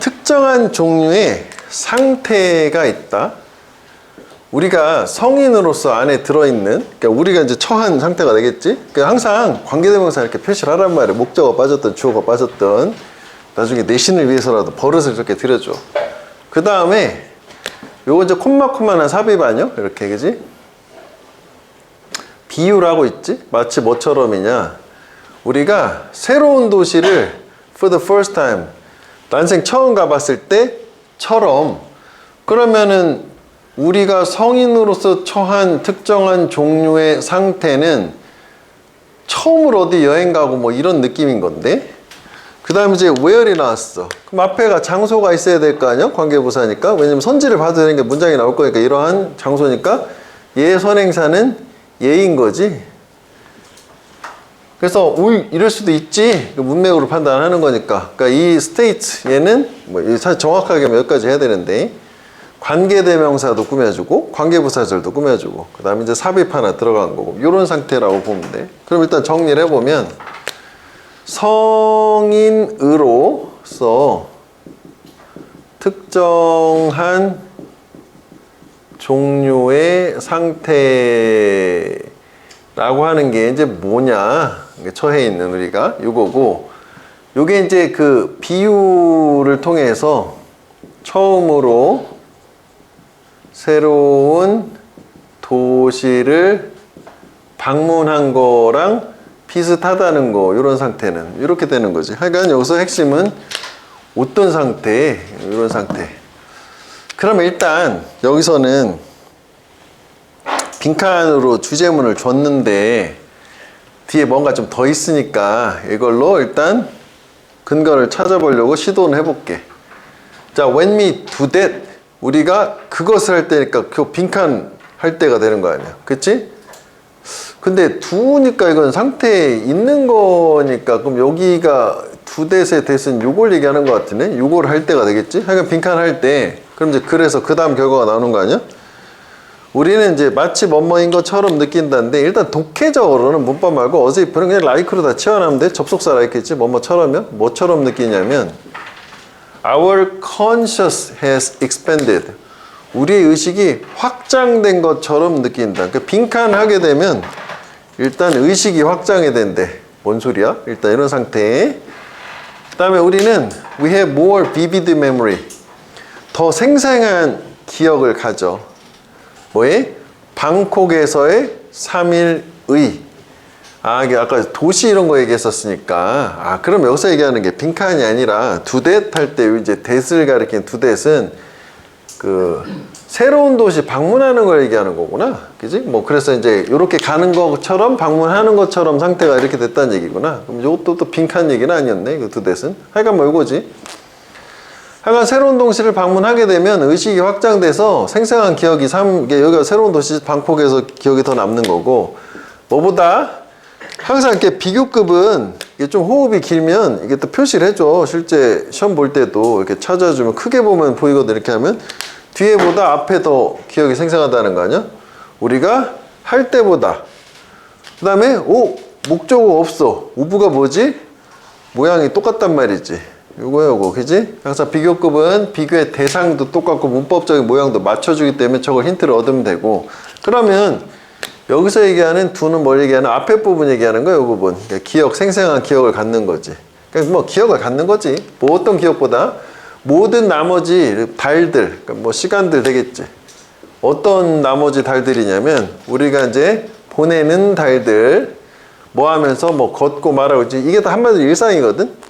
A: 특정한 종류의 상태가 있다. 우리가 성인으로서 안에 들어있는, 그러니까 우리가 이제 처한 상태가 되겠지? 그러니까 항상 관계대명사 이렇게 표시를 하란 말이야. 목적어 빠졌던, 주어가 빠졌던. 나중에 내신을 위해서라도 버릇을 이렇게 들여줘. 그 다음에 요거 이제 콤마콤마나 삽입 아니요? 이렇게, 그지? 비유를 하고 있지? 마치 뭐처럼이냐? 우리가 새로운 도시를 for the first time, 난생 처음 가봤을 때처럼, 그러면은 우리가 성인으로서 처한 특정한 종류의 상태는 처음으로 어디 여행 가고 뭐 이런 느낌인 건데, 그 다음에 이제 where이 나왔어. 그럼 앞에가 장소가 있어야 될 거 아니야? 관계부사니까. 왜냐면 선지를 봐도 되는 게 문장이 나올 거니까 이러한 장소니까 얘 선행사는 얘인 거지. 그래서 이럴 수도 있지. 문맥으로 판단하는 거니까. 그러니까 이 state 얘는 뭐 사실 정확하게 여기까지 해야 되는데 관계대명사도 꾸며주고 관계부사절도 꾸며주고 그 다음에 이제 삽입 하나 들어간 거고 이런 상태라고 보면 돼. 그럼 일단 정리를 해보면 성인으로서 특정한 종류의 상태라고 하는 게 이제 뭐냐? 처해 있는 우리가 요거고, 요게 이제 그 비유를 통해서 처음으로 새로운 도시를 방문한 거랑 비슷하다는 거, 이런 상태는 이렇게 되는 거지. 하여간 여기서 핵심은 어떤 상태, 이런 상태. 그럼 일단 여기서는 빈칸으로 주제문을 줬는데 뒤에 뭔가 좀 더 있으니까 이걸로 일단 근거를 찾아보려고 시도는 해볼게. 자, when we do that, 우리가 그것을 할 때니까 그 빈칸 할 때가 되는 거 아니야, 그치? 근데 두니까 이건 상태에 있는 거니까 그럼 여기가 두댓의 댓은 요걸 얘기하는 것 같으네. 요걸 할 때가 되겠지. 하여간 빈칸 할 때. 그럼 이제 그래서 그 다음 결과가 나오는 거 아니야? 우리는 이제 마치 뭐뭐인 것처럼 느낀다는데 일단 독해적으로는 문법 말고 어제이프는 그냥 like로 다 치워나면 돼. 접속사라 했겠지. 뭐뭐처럼이면 뭐처럼 느끼냐면 Our conscious has expanded. 우리의 의식이 확장된 것처럼 느낀다. 그러니까 빈칸 하게 되면 일단 의식이 확장이 된대. 뭔 소리야? 일단 이런 상태. 그 다음에 우리는 we have more vivid memory. 더 생생한 기억을 가져. 뭐에? 방콕에서의 3일의. 이게 아까 도시 이런 거 얘기했었으니까. 그럼 여기서 얘기하는 게 빈칸이 아니라 두댓 할 때 이제 댓을 가리킨 두댓은 그 새로운 도시 방문하는 걸 얘기하는 거구나. 그지? 뭐 그래서 이제 이렇게 가는 것처럼 방문하는 것처럼 상태가 이렇게 됐다는 얘기구나. 그럼 이것도 또 빈칸 얘기는 아니었네. 그 두댓은. 하여간 뭐 이거지. 하여간 새로운 도시를 방문하게 되면 의식이 확장돼서 생생한 기억이 여기가 새로운 도시 방콕에서 기억이 더 남는 거고, 뭐보다 항상 이렇게 비교급은 이게 좀 호흡이 길면 이게 또 표시를 해줘. 실제 시험 볼 때도 이렇게 찾아주면 크게 보면 보이거든. 이렇게 하면 뒤에보다 앞에 더 기억이 생생하다는 거 아니야? 우리가 할 때보다. 그 다음에 목적어 없어. 오브가 뭐지? 모양이 똑같단 말이지. 요거 그지? 항상 비교급은 비교의 대상도 똑같고 문법적인 모양도 맞춰주기 때문에 저걸 힌트를 얻으면 되고, 그러면 여기서 얘기하는 두는 뭘 얘기하는? 앞에 부분 얘기하는 거야. 이 부분. 그러니까 기억, 생생한 기억을 갖는 거지. 그러니까 뭐 기억을 갖는 거지. 뭐 어떤 기억보다 모든 나머지 달들, 그러니까 뭐 시간들 되겠지. 어떤 나머지 달들이냐면 우리가 이제 보내는 달들, 뭐 하면서 뭐 걷고 말하고 있지. 이게 다 한마디로 일상이거든.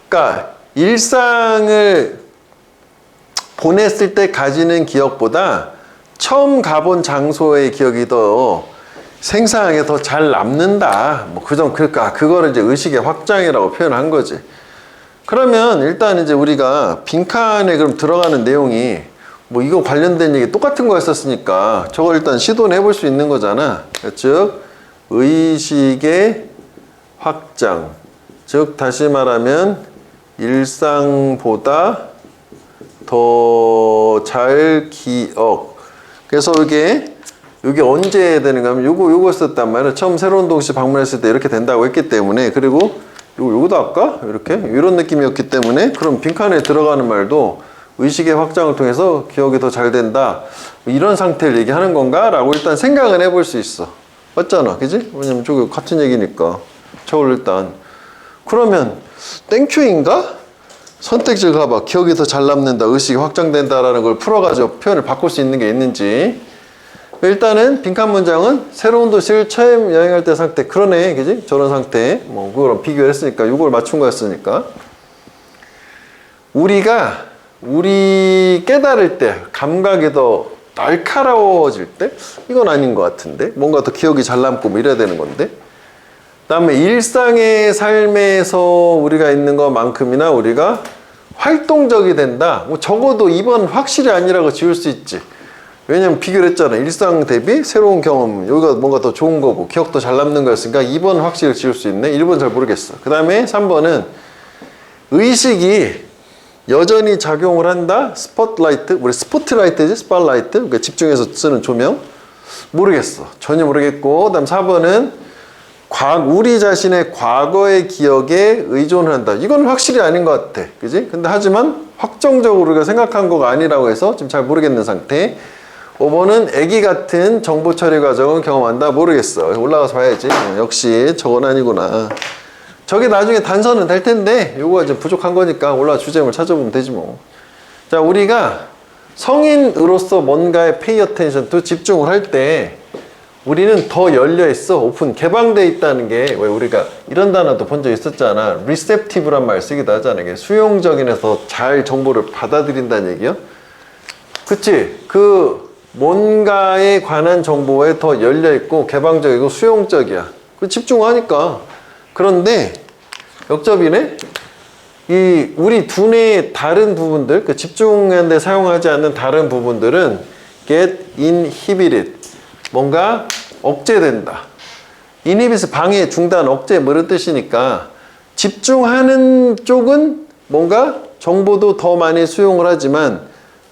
A: 그러니까 일상을 보냈을 때 가지는 기억보다 처음 가본 장소의 기억이 더 생생하게 더 잘 남는다. 뭐 그러니까 그거를 이제 의식의 확장이라고 표현한 거지. 그러면 일단 이제 우리가 빈칸에 그럼 들어가는 내용이 뭐 이거 관련된 얘기 똑같은 거였었으니까 저걸 일단 시도는 해볼 수 있는 거잖아. 즉 의식의 확장. 즉 다시 말하면 일상보다 더 잘 기억. 그래서 이게 언제 되는가 하면 요거 썼단 말이야. 처음 새로운 도시 방문했을 때 이렇게 된다고 했기 때문에, 그리고 요거도 아까 이렇게 이런 느낌이었기 때문에, 그럼 빈칸에 들어가는 말도 의식의 확장을 통해서 기억이 더 잘 된다. 이런 상태를 얘기하는 건가? 라고 일단 생각은 해볼 수 있어. 맞잖아. 그지? 왜냐면 저거 같은 얘기니까. 저걸 일단. 그러면 땡큐인가? 선택지를 가봐. 기억이 더 잘 남는다. 의식이 확장된다라는 걸 풀어가지고 표현을 바꿀 수 있는 게 있는지. 일단은 빈칸 문장은 새로운 도시를 처음 여행할 때 상태. 그러네. 그지? 저런 상태. 뭐 그거랑 비교를 했으니까 이걸 맞춘 거였으니까. 우리 깨달을 때 감각이 더 날카로워질 때? 이건 아닌 것 같은데. 뭔가 더 기억이 잘 남고 뭐 이래야 되는 건데. 그 다음에 일상의 삶에서 우리가 있는 것만큼이나 우리가 활동적이 된다. 뭐 적어도 이번 확실히 아니라고 지울 수 있지. 왜냐면 비교를 했잖아. 일상 대비 새로운 경험. 여기가 뭔가 더 좋은 거고 기억도 잘 남는 거였으니까 2번 확실히 지울 수 있네. 1번 잘 모르겠어. 그 다음에 3번은 의식이 여전히 작용을 한다. 스포트라이트. 우리 스포트라이트지? 스팟라이트. 그러니까 집중해서 쓰는 조명. 모르겠어. 전혀 모르겠고. 그 다음 4번은 우리 자신의 과거의 기억에 의존을 한다. 이건 확실히 아닌 것 같아. 그지? 근데 하지만 확정적으로 우리가 생각한 거가 아니라고 해서 지금 잘 모르겠는 상태. 5번은 애기 같은 정보 처리 과정을 경험한다. 모르겠어. 올라가서 봐야지. 역시 저건 아니구나. 저게 나중에 단서는 될 텐데 요거가 좀 부족한 거니까 올라가 주제물 찾아보면 되지 뭐. 자, 우리가 성인으로서 뭔가에 pay attention to 집중을 할 때 우리는 더 열려 있어. 오픈, 개방돼 있다는 게, 왜 우리가 이런 단어도 본 적 있었잖아. receptive란 말 쓰기도 하잖아. 이게 수용적인 해서 잘 정보를 받아들인다는 얘기요. 그치? 그 뭔가에 관한 정보에 더 열려 있고 개방적이고 수용적이야. 그 집중하니까. 그런데 역접이네. 이 우리 두뇌의 다른 부분들, 그 집중하는데 사용하지 않는 다른 부분들은 get inhibited. 뭔가 억제된다. inhibit 방해, 중단, 억제 뭐 이런 뜻이니까 집중하는 쪽은 뭔가 정보도 더 많이 수용을 하지만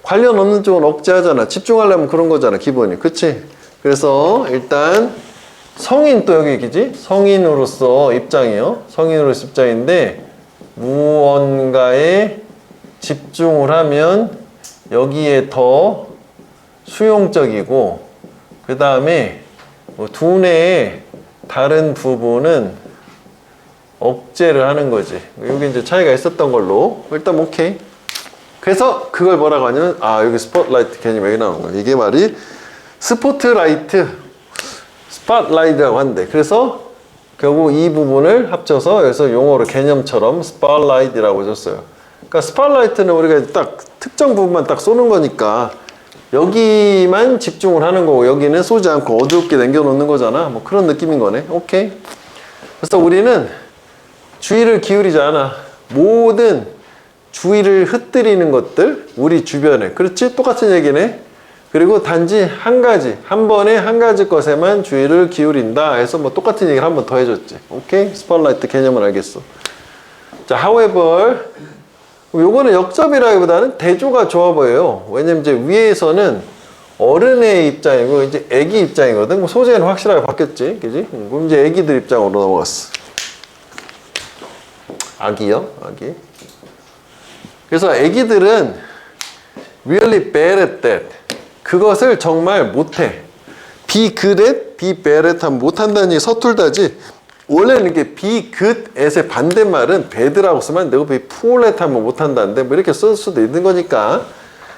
A: 관련 없는 쪽은 억제하잖아. 집중하려면 그런 거잖아, 기본이. 그치? 그래서 일단 성인 또 여기 얘기지? 성인으로서 입장이요. 성인으로서 입장인데 무언가에 집중을 하면 여기에 더 수용적이고 그 다음에 뭐 두뇌의 다른 부분은 억제를 하는 거지. 여기 이제 차이가 있었던 걸로 일단 오케이. 그래서 그걸 뭐라고 하냐면 여기 스포트라이트 개념이 여기 나오는 거야. 이게 말이 스포트라이트 스팟라이트라고 한대. 그래서 결국 이 부분을 합쳐서 여기서 용어로 개념처럼 스팟라이트라고 줬어요. 그러니까 스팟라이트는 우리가 딱 특정 부분만 딱 쏘는 거니까 여기만 집중을 하는 거고 여기는 쏘지 않고 어둡게 남겨놓는 거잖아. 뭐 그런 느낌인 거네. 오케이. 그래서 우리는 주의를 기울이지 않아. 모든 주의를 흩뜨리는 것들 우리 주변에. 그렇지? 똑같은 얘기네. 그리고 단지 한 가지, 한 번에 한 가지 것에만 주의를 기울인다 해서 뭐 똑같은 얘기를 한 번 더 해줬지. 오케이? 스팟라이트 개념을 알겠어. 자, however 요거는 역접이라기보다는 대조가 좋아 보여요. 왜냐면 이제 위에서는 어른의 입장이고 이제 애기 입장이거든. 뭐 소재는 확실하게 바뀌었지. 그지? 그럼 이제 애기들 입장으로 넘어갔어. 아기요? 아기. 그래서 애기들은 really bad at that. 그것을 정말 못해. be good at, be bad at 하면 못한다는 얘기 서툴다지. 원래는 이게 be good at의 반대말은 bad라고 쓰면 안 되고 be poor at 하면 못한다는데 뭐 이렇게 쓸 수도 있는 거니까.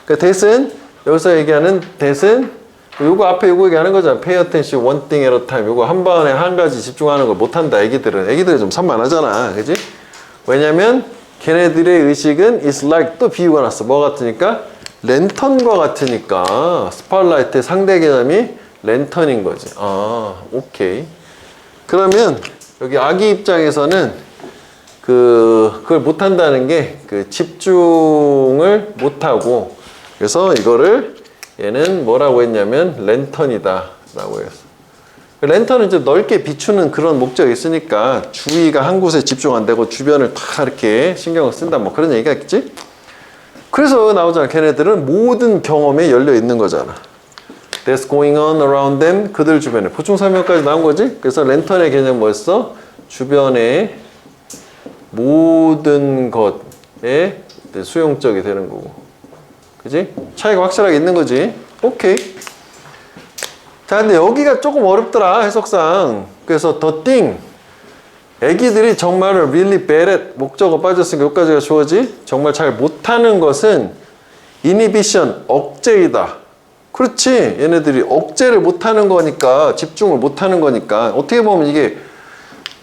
A: 그러니까 that은 여기서 얘기하는 that은 요거 앞에 요거 얘기하는 거잖아. pay attention one thing at a time. 요거 한 번에 한 가지 집중하는 걸 못한다. 애기들이 좀 산만하잖아. 그지? 왜냐면 걔네들의 의식은 is like 또 비유가 났어. 뭐 같으니까? 랜턴과 같으니까 스팟라이트의 상대 개념이 랜턴인 거지. 오케이. 그러면 여기 아기 입장에서는 그걸 못한다는 게 그 집중을 못하고 그래서 이거를 얘는 뭐라고 했냐면 랜턴이다 라고 했어. 랜턴은 이제 넓게 비추는 그런 목적이 있으니까 주의가 한 곳에 집중 안 되고 주변을 다 이렇게 신경을 쓴다 뭐 그런 얘기가 있겠지? 그래서 나오잖아. 걔네들은 모든 경험에 열려 있는 거잖아. That's going on around them. 그들 주변에. 보충 설명까지 나온 거지? 그래서 랜턴의 개념 뭐였어? 주변의 모든 것에 수용적이 되는 거고. 그지? 차이가 확실하게 있는 거지? 오케이. 자, 근데 여기가 조금 어렵더라. 해석상. 그래서 the thing. 애기들이 정말 really bad at 목적어 빠졌으니까 여기까지가 주어지. 정말 잘 못하는 것은 inhibition, 억제이다. 그렇지. 얘네들이 억제를 못하는 거니까 집중을 못하는 거니까 어떻게 보면 이게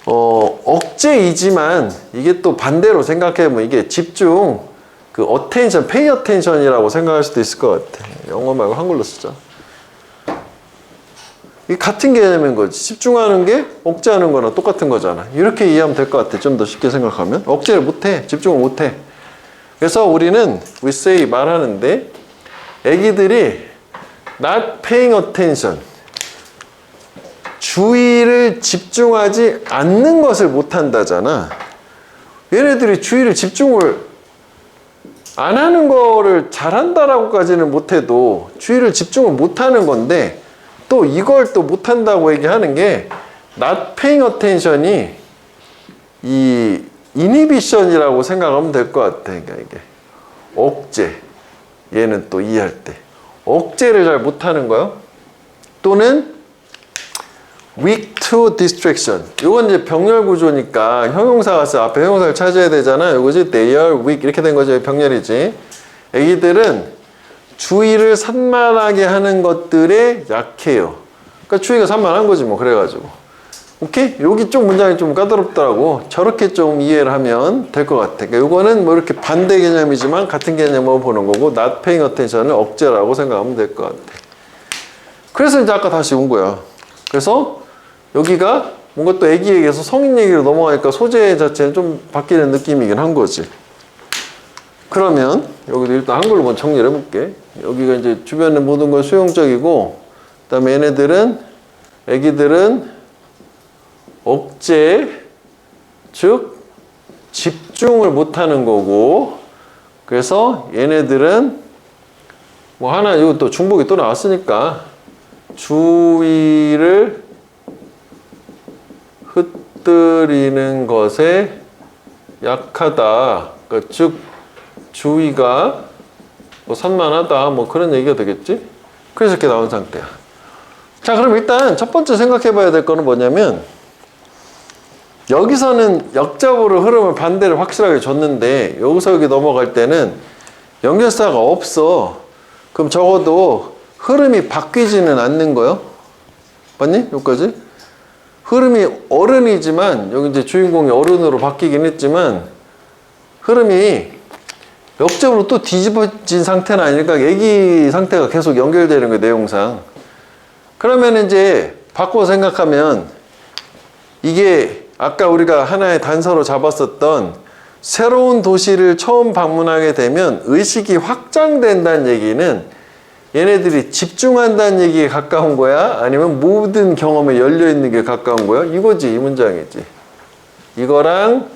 A: 억제이지만 이게 또 반대로 생각해보면 이게 집중 그 attention, pay attention이라고 생각할 수도 있을 것 같아. 영어 말고 한글로 쓰자. 이게 같은 개념인 거지. 집중하는 게 억제하는 거나 똑같은 거잖아. 이렇게 이해하면 될 것 같아. 좀 더 쉽게 생각하면. 억제를 못해. 집중을 못해. 그래서 우리는 we say 말하는데 애기들이 not paying attention 주의를 집중하지 않는 것을 못한다잖아. 얘네들이 주의를 집중을 안 하는 거를 잘한다라고까지는 못해도 주의를 집중을 못하는 건데 또 이걸 또 못한다고 얘기하는 게 not paying attention이 이 inhibition이라고 생각하면 될 것 같아. 그러니까 이게 억제. 얘는 또 이해할 때 억제를 잘 못하는 거요. 또는 weak to distraction. 이건 이제 병렬 구조니까 형용사가 써. 앞에 형용사를 찾아야 되잖아. 이거지. They are weak 이렇게 된 거죠. 병렬이지. 애기들은 주의를 산만하게 하는 것들에 약해요. 그러니까 주의가 산만한 거지 뭐. 그래가지고 오케이? 여기 좀 문장이 좀 까다롭더라고. 저렇게 좀 이해를 하면 될 것 같아. 그러니까 이거는 뭐 이렇게 반대 개념이지만 같은 개념으로 보는 거고 not paying attention을 억제라고 생각하면 될 것 같아. 그래서 이제 아까 다시 온 거야. 그래서 여기가 뭔가 또 애기 얘기에서 성인 얘기로 넘어가니까 소재 자체는 좀 바뀌는 느낌이긴 한 거지. 그러면 여기도 일단 한글로 먼저 정리를 해볼게. 여기가 이제 주변의 모든 건 수용적이고 그 다음에 얘네들은 애기들은 억제 즉 집중을 못하는 거고, 그래서 얘네들은 뭐 하나, 이거 또 중복이 또 나왔으니까 주위를 흩뜨리는 것에 약하다. 그러니까 즉 주위가 뭐 산만하다, 뭐 그런 얘기가 되겠지. 그래서 이렇게 나온 상태야. 자, 그럼 일단 첫 번째 생각해 봐야 될 거는 뭐냐면, 여기서는 역접으로 흐름을 반대를 확실하게 줬는데 여기서 여기 넘어갈 때는 연결사가 없어. 그럼 적어도 흐름이 바뀌지는 않는 거요. 맞니? 여기까지? 흐름이 어른이지만, 여기 이제 주인공이 어른으로 바뀌긴 했지만, 흐름이 역접으로 또 뒤집어진 상태는 아니니까 애기 상태가 계속 연결되는 거예요, 내용상. 그러면 이제 바꿔 생각하면, 이게 아까 우리가 하나의 단서로 잡았었던 새로운 도시를 처음 방문하게 되면 의식이 확장된다는 얘기는 얘네들이 집중한다는 얘기에 가까운 거야? 아니면 모든 경험에 열려있는 게 가까운 거야? 이거지, 이 문장이지. 이거랑,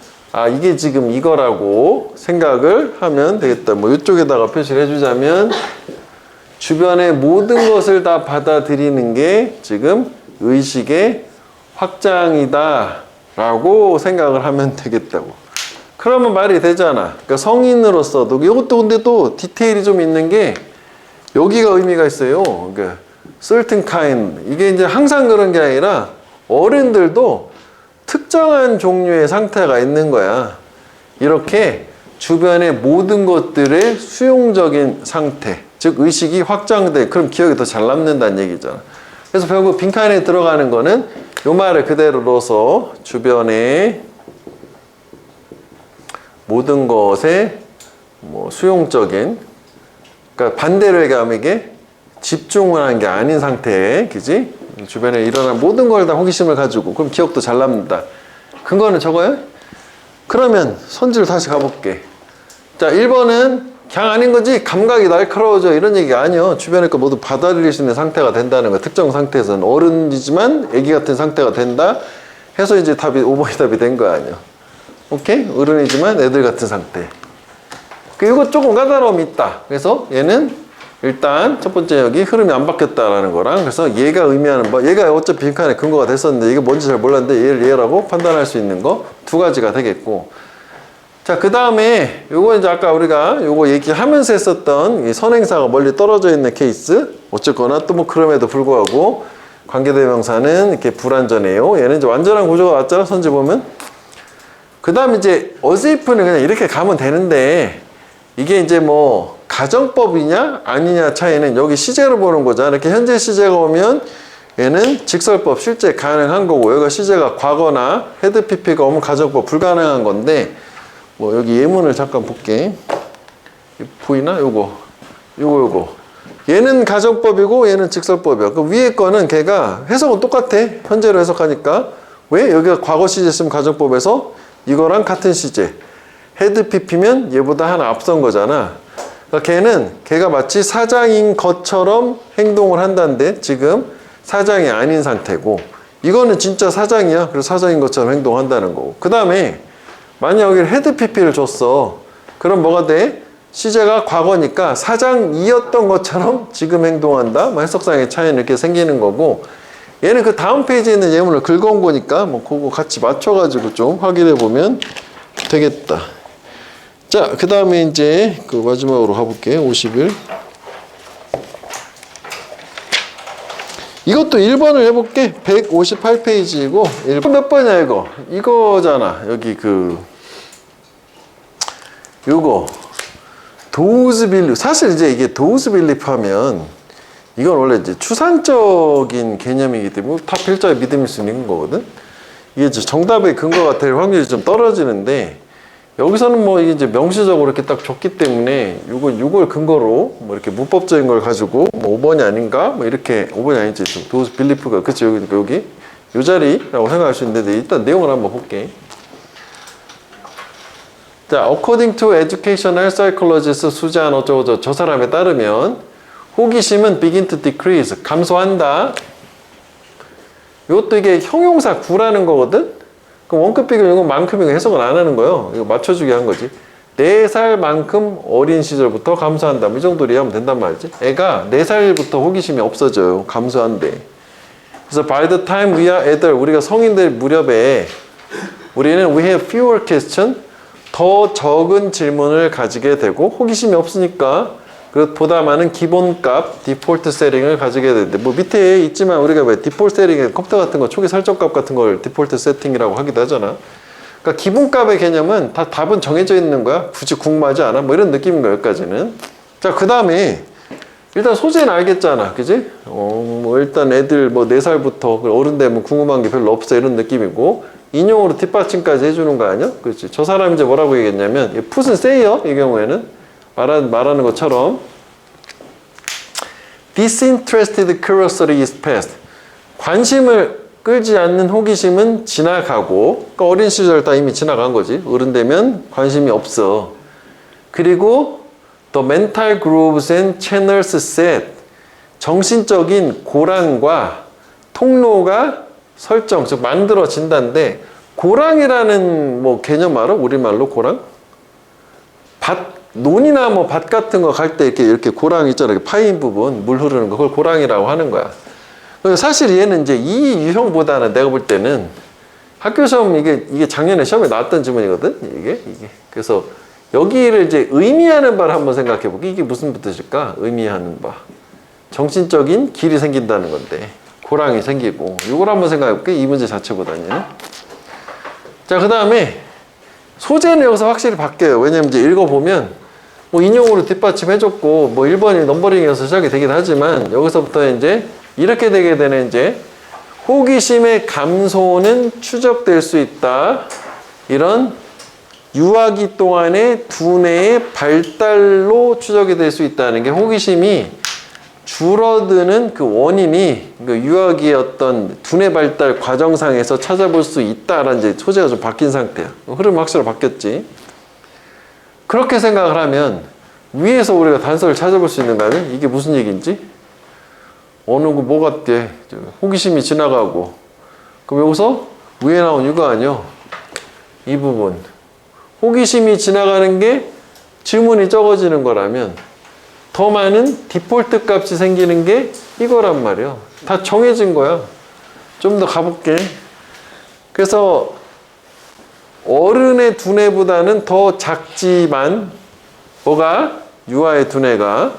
A: 이게 지금 이거라고 생각을 하면 되겠다. 뭐 이쪽에다가 표시를 해주자면, 주변의 모든 것을 다 받아들이는 게 지금 의식의 확장이다 라고 생각을 하면 되겠다고. 그러면 말이 되잖아. 그러니까 성인으로서도, 이것도 근데 또 디테일이 좀 있는 게, 여기가 의미가 있어요. 그러니까 certain kind. 이게 이제 항상 그런 게 아니라 어른들도 특정한 종류의 상태가 있는 거야. 이렇게 주변의 모든 것들의 수용적인 상태, 즉 의식이 확장돼. 그럼 기억이 더 잘 남는다는 얘기잖아. 그래서 결국 빈칸에 들어가는 거는 요 말을 그대로 넣어서 주변의 모든 것의 뭐 수용적인, 그러니까 반대로 얘기하면 이게 집중을 하는 게 아닌 상태, 그지? 주변에 일어난 모든 걸 다 호기심을 가지고, 그럼 기억도 잘 남는다. 근거는 저거야? 그러면 선지를 다시 가볼게. 자, 1번은 그냥 아닌 거지, 감각이 날카로워져, 이런 얘기가 아니야. 주변에 거 모두 받아들일 수 있는 상태가 된다는 거야. 특정 상태에서는 어른이지만 애기 같은 상태가 된다 해서 이제 답이 5번이 답이 된 거 아니야. 오케이? 어른이지만 애들 같은 상태. 이거 조금 까다로움이 있다. 그래서 얘는 일단 첫 번째 여기 흐름이 안 바뀌었다라는 거랑, 그래서 얘가 의미하는 바, 얘가 어차피 빈칸에 근거가 됐었는데 이게 뭔지 잘 몰랐는데 얘를 얘라고 판단할 수 있는 거 두 가지가 되겠고. 자, 그 다음에 요거 이제 아까 우리가 요거 얘기하면서 했었던 이 선행사가 멀리 떨어져 있는 케이스. 어쨌거나 또 뭐 그럼에도 불구하고 관계대명사는 이렇게 불완전해요. 얘는 이제 완전한 구조가 맞잖아, 선지 보면. 그 다음 이제 어스이프는 그냥 이렇게 가면 되는데, 이게 이제 뭐 가정법이냐 아니냐 차이는 여기 시제를 보는 거잖아. 이렇게 현재 시제가 오면 얘는 직설법 실제 가능한 거고, 여기가 시제가 과거나 헤드 PP가 오면 가정법 불가능한 건데, 뭐 여기 예문을 잠깐 볼게. 보이나? 요거 얘는 가정법이고 얘는 직설법이야. 그 위에 거는 걔가 해석은 똑같아. 현재로 해석하니까. 왜? 여기가 과거 시제 쓰면 가정법에서 이거랑 같은 시제. 헤드 PP면 얘보다 하나 앞선 거잖아. 그러니까 걔가 마치 사장인 것처럼 행동을 한다는데 지금 사장이 아닌 상태고, 이거는 진짜 사장이야. 그래서 사장인 것처럼 행동한다는 거고. 그 다음에 만약 여기 헤드 PP를 줬어. 그럼 뭐가 돼? 시제가 과거니까 사장이었던 것처럼 지금 행동한다. 뭐 해석상의 차이는 이렇게 생기는 거고, 얘는 그 다음 페이지에 있는 예문을 긁어온 거니까 뭐 그거 같이 맞춰가지고 좀 확인해 보면 되겠다. 자, 그 다음에 이제 그 마지막으로 가볼게요. 51. 이것도 1번을 해볼게. 158페이지이고 1번 몇 번이야 이거? 이거잖아. 여기 요거 도우즈 빌리프. 사실 이제 이게 도우즈 빌리프 하면 이건 원래 이제 추상적인 개념이기 때문에 다 필자의 믿음일 수 있는 거거든. 이게 이제 정답의 근거가 될 확률이 좀 떨어지는데, 여기서는 뭐 이게 이제 명시적으로 이렇게 딱 줬기 때문에 요걸 근거로 뭐 이렇게 문법적인 걸 가지고 뭐 5번이 아닌가? 뭐 이렇게 5번이 아니지. 도우즈 빌리프가 그치 여기 요 자리라고 생각할 수 있는데, 일단 내용을 한번 볼게. 자, according to educational psychologist 수잔 어쩌고저쩌고 저 사람에 따르면 호기심은 begin to decrease, 감소한다. 이것도 이게 형용사 구라는 거거든. 그럼 원급 비교 이건 만큼이고 해석을 안 하는 거예요. 이거 맞춰주게 한 거지. 4살만큼 어린 시절부터 감소한다. 이 정도로 이해하면 된단 말이지. 애가 4살부터 호기심이 없어져요. 감소한대. 그래서 by the time we are adult, 우리가 성인들 무렵에 우리는 we have fewer question, 더 적은 질문을 가지게 되고 호기심이 없으니까 보다 많은 기본값, 디폴트 세팅을 가지게 되는데 뭐 밑에 있지만 우리가 왜 디폴트 세팅에 컴퓨터 같은 거 초기 설정값 같은 걸 디폴트 세팅이라고 하기도 하잖아. 그러니까 기본값의 개념은 다 답은 정해져 있는 거야. 굳이 궁금하지 않아. 뭐 이런 느낌인 거야, 여기까지는. 자, 그 다음에 일단 소재는 알겠잖아. 그지? 뭐 일단 애들 뭐 4살부터 어른 되면 궁금한 게 별로 없어. 이런 느낌이고 인용으로 뒷받침까지 해주는 거 아니야? 그렇지. 저 사람이 이제 뭐라고 얘기했냐면 풋은 세요. 이 경우에는 말하는 것처럼 disinterested curiosity is past. 관심을 끌지 않는 호기심은 지나가고, 그러니까 어린 시절 다 이미 지나간 거지. 어른 되면 관심이 없어. 그리고 the mental grooves and channels set. 정신적인 고랑과 통로가 설정, 즉 만들어진다는데, 고랑이라는 뭐 개념 알아? 우리말로 고랑? 논이나 뭐 밭 같은 거 갈 때 이렇게 고랑 있잖아. 이렇게 파인 부분, 물 흐르는 거, 그걸 고랑이라고 하는 거야. 사실 얘는 이제 이 유형보다는 내가 볼 때는 학교 시험 이게 작년에 시험에 나왔던 지문이거든. 이게. 그래서 여기를 이제 의미하는 바를 한번 생각해 볼게. 이게 무슨 뜻일까? 의미하는 바. 정신적인 길이 생긴다는 건데, 고랑이 생기고, 이걸 한번 생각해 볼게. 이 문제 자체보다는. 자, 그 다음에 소재는 여기서 확실히 바뀌어요. 왜냐면 이제 읽어보면 뭐 인용으로 뒷받침해줬고, 뭐 1번이 넘버링에서 시작이 되긴 하지만, 여기서부터 이제 이렇게 되게 되는 이제 호기심의 감소는 추적될 수 있다. 이런 유아기 동안의 두뇌의 발달로 추적이 될 수 있다는 게 호기심이 줄어드는 그 원인이 그 유아기의 어떤 두뇌 발달 과정상에서 찾아볼 수 있다라는 이제 소재가 좀 바뀐 상태야. 흐름 확실히 바뀌었지. 그렇게 생각을 하면 위에서 우리가 단서를 찾아볼 수 있는가 하면 이게 무슨 얘기인지 어느 거 뭐 같대. 호기심이 지나가고. 그럼 여기서 위에 나온 이거 아니요? 이 부분. 호기심이 지나가는 게 지문이 적어지는 거라면 더 많은 디폴트 값이 생기는 게 이거란 말이야. 다 정해진 거야. 좀 더 가볼게. 그래서 어른의 두뇌보다는 더 작지만 뭐가? 유아의 두뇌가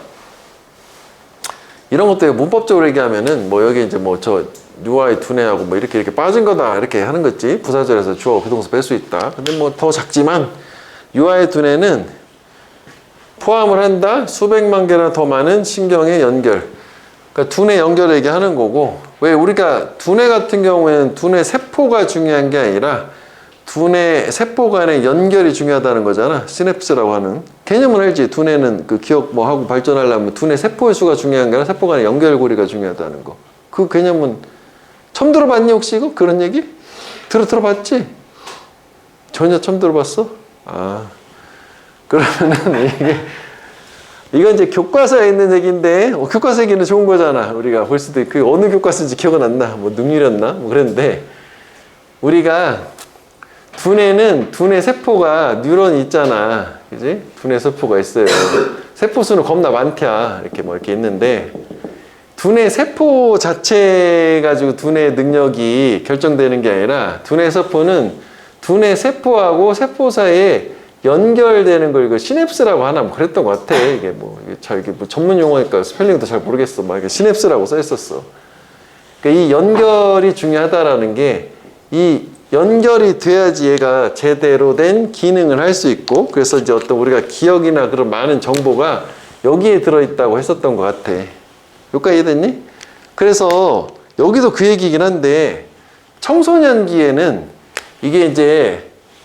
A: 이런 것도 문법적으로 얘기하면은 뭐 여기 이제 뭐 저 유아의 두뇌하고 뭐 이렇게 빠진 거다 이렇게 하는 거지. 부사절에서 주어 비동사 뺄 수 있다. 근데 뭐 더 작지만 유아의 두뇌는 포함을 한다. 수백만 개나 더 많은 신경의 연결. 그러니까 두뇌 연결을 얘기하는 거고, 왜 우리가 두뇌 같은 경우에는 두뇌 세포가 중요한 게 아니라 두뇌 세포 간의 연결이 중요하다는 거잖아. 시냅스라고 하는 개념은 알지. 두뇌는 그 기억 뭐 하고 발전하려면 두뇌 세포의 수가 중요한 게 아니라 세포 간의 연결고리가 중요하다는 거. 그 개념은 처음 들어봤니 혹시 이거? 그런 얘기? 들어봤지? 전혀 처음 들어봤어? 그러면은 이건 이제 교과서에 있는 얘기인데, 교과서 얘기는 좋은 거잖아. 우리가 볼 수도 있고, 그 어느 교과서인지 기억은 안 나. 뭐 능률이었나? 뭐 그랬는데, 우리가 두뇌는 두뇌 세포가 뉴런이 있잖아. 그지? 두뇌 세포가 있어요. 세포 수는 겁나 많다. 이렇게 뭐 이렇게 있는데, 두뇌 세포 자체 가지고 두뇌 능력이 결정되는 게 아니라, 두뇌 세포는 두뇌 세포하고 세포 사이에 연결되는 걸 이거 시냅스라고 하나 뭐 그랬던 것 같아. 이게 이게 뭐 전문 용어니까 스펠링도 잘 모르겠어. 막 이게 시냅스라고 써 있었어. 그러니까 이 연결이 중요하다라는 게, 이 연결이 돼야지 얘가 제대로 된 기능을 할 수 있고, 그래서 이제 어떤 우리가 기억이나 그런 많은 정보가 여기에 들어있다고 했었던 것 같아. 여기까지 이해됐니? 그래서 여기도 그 얘기긴 한데, 청소년기에는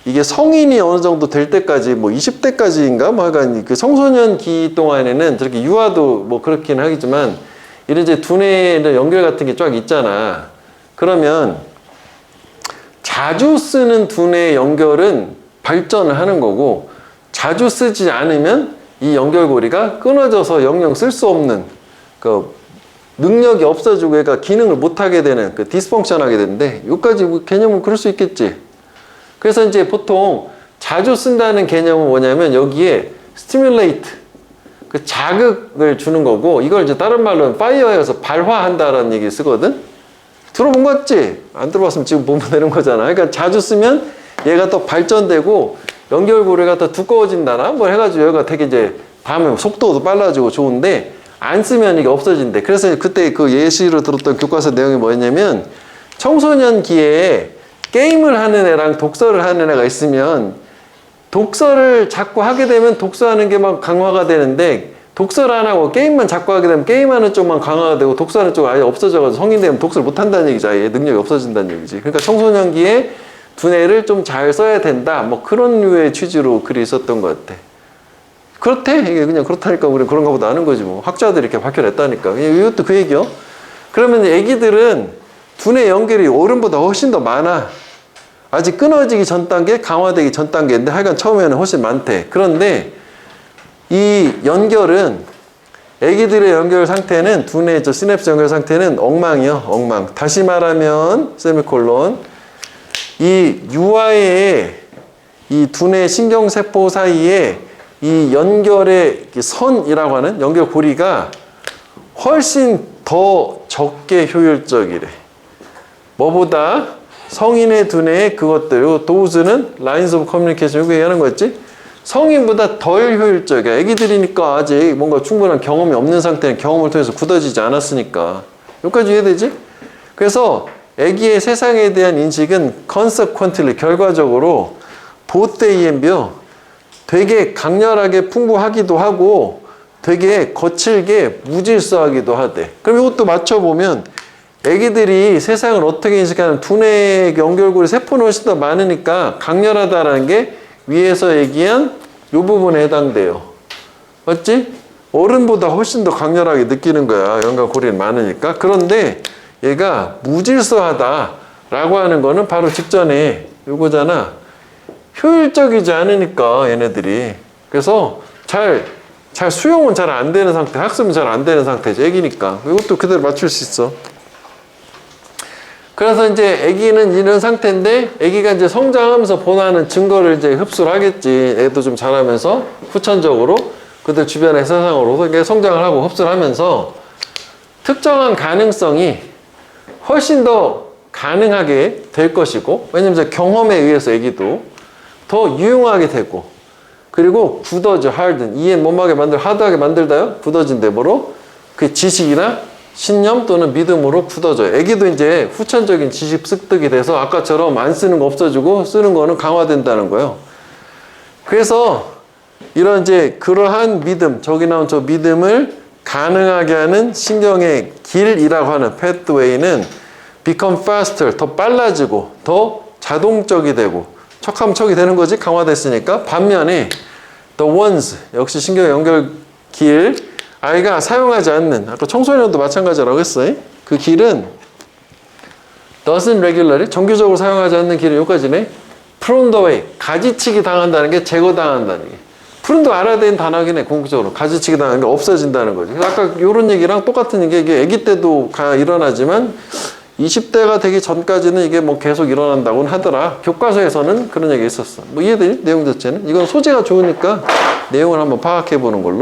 A: 이게 성인이 어느 정도 될 때까지, 뭐 20대까지인가? 뭐 하여간 그 청소년기 동안에는 저렇게 유아도 뭐 그렇긴 하겠지만, 이런 이제 두뇌 연결 같은 게 쫙 있잖아. 그러면 자주 쓰는 두뇌 연결은 발전을 하는 거고, 자주 쓰지 않으면 이 연결고리가 끊어져서 영영 쓸 수 없는 그 능력이 없어지고 얘가 기능을 못하게 되는 그 디스펑션하게 되는데, 여기까지 개념은 그럴 수 있겠지. 그래서 이제 보통 자주 쓴다는 개념은 뭐냐면 여기에 stimulate, 그 자극을 주는 거고, 이걸 이제 다른 말로는 fire여서 발화한다라는 얘기 쓰거든? 들어본 거 같지? 안 들어봤으면 지금 보면 되는 거잖아. 그러니까 자주 쓰면 얘가 더 발전되고 연결고리가 더 두꺼워진다나 뭘 해가지고 여기가 되게 이제 다음에 속도도 빨라지고 좋은데, 안 쓰면 이게 없어진대. 그래서 그때 그 예시로 들었던 교과서 내용이 뭐였냐면, 청소년기에 게임을 하는 애랑 독서를 하는 애가 있으면 독서를 자꾸 하게 되면 독서하는 게 막 강화가 되는데, 독서를 안 하고 게임만 자꾸 하게 되면 게임하는 쪽만 강화가 되고 독서하는 쪽은 아예 없어져가지고 성인 되면 독서를 못 한다는 얘기죠. 아예 능력이 없어진다는 얘기지. 그러니까 청소년기에 두뇌를 좀 잘 써야 된다. 뭐 그런 류의 취지로 글이 있었던 것 같아. 그렇대? 이게 그냥 그렇다니까 우리 그런가 보다 아는 거지 뭐. 학자들이 이렇게 밝혀냈다니까. 이것도 그 얘기요. 그러면 애기들은 두뇌 연결이 어른보다 훨씬 더 많아. 아직 끊어지기 전 단계, 강화되기 전 단계인데 하여간 처음에는 훨씬 많대. 그런데 이 연결은, 애기들의 연결 상태는, 두뇌 저 시냅스 연결 상태는 엉망이요. 엉망. 다시 말하면 세미콜론, 이 유아의 이 두뇌 신경세포 사이에 이 연결의 선이라고 하는 연결 고리가 훨씬 더 적게 효율적이래. 뭐보다? 성인의 두뇌의 그것들, 도우즈는 라인스 오브 커뮤니케이션 이거 얘기하는 거였지? 성인보다 덜 효율적이야. 애기들이니까 아직 뭔가 충분한 경험이 없는 상태는 경험을 통해서 굳어지지 않았으니까. 여기까지 이해되지? 그래서 애기의 세상에 대한 인식은 consequently, 결과적으로 보th AMB요. 되게 강렬하게 풍부하기도 하고 되게 거칠게 무질서하기도 하대. 그럼 이것도 맞춰보면 애기들이 세상을 어떻게 인식하는, 두뇌 연결고리 세포는 훨씬 더 많으니까 강렬하다라는 게 위에서 얘기한 이 부분에 해당돼요. 맞지? 어른보다 훨씬 더 강렬하게 느끼는 거야. 연결고리는 많으니까. 그런데 얘가 무질서하다라고 하는 거는 바로 직전에 요거잖아. 효율적이지 않으니까 얘네들이. 그래서 잘 수용은 잘 안 되는 상태, 학습은 잘 안 되는 상태죠. 애기니까. 이것도 그대로 맞출 수 있어. 그래서 이제 애기는 이런 상태인데, 애기가 이제 성장하면서 본하는 증거를 이제 흡수를 하겠지. 애도 좀 자라면서 후천적으로 그들 주변의 세상으로 이게 성장을 하고 흡수를 하면서 특정한 가능성이 훨씬 더 가능하게 될 것이고, 왜냐면 경험에 의해서 애기도 더 유용하게 되고, 그리고 굳어져. harden, 이해 못하게 하드하게 만들다요. 굳어진대. 뭐로? 그 지식이나 신념 또는 믿음으로 굳어져요. 애기도 이제 후천적인 지식 습득이 돼서 아까처럼 안 쓰는 거 없어지고 쓰는 거는 강화된다는 거예요. 그래서 이런 이제 그러한 믿음, 저기 나온 저 믿음을 가능하게 하는 신경의 길이라고 하는 pathway는 become faster, 더 빨라지고 더 자동적이 되고 척하면 척이 되는 거지, 강화됐으니까. 반면에 the ones, 역시 신경 연결 길, 아이가 사용하지 않는, 아까 청소년도 마찬가지라고 했어요. 그 길은 doesn't regularly, 정규적으로 사용하지 않는 길은 여기까지네. pruned away, 가지치기 당한다는 게 제거당한다는 게. pruned 알아야 되는 단어긴 해, 궁극적으로. 가지치기 당하는 게 없어진다는 거지. 그래서 아까 이런 얘기랑 똑같은 게, 이게 아기 때도 일어나지만 20대가 되기 전까지는 이게 뭐 계속 일어난다고는 하더라. 교과서에서는 그런 얘기 있었어. 뭐 이해되니? 내용 자체는? 이건 소재가 좋으니까 내용을 한번 파악해 보는 걸로.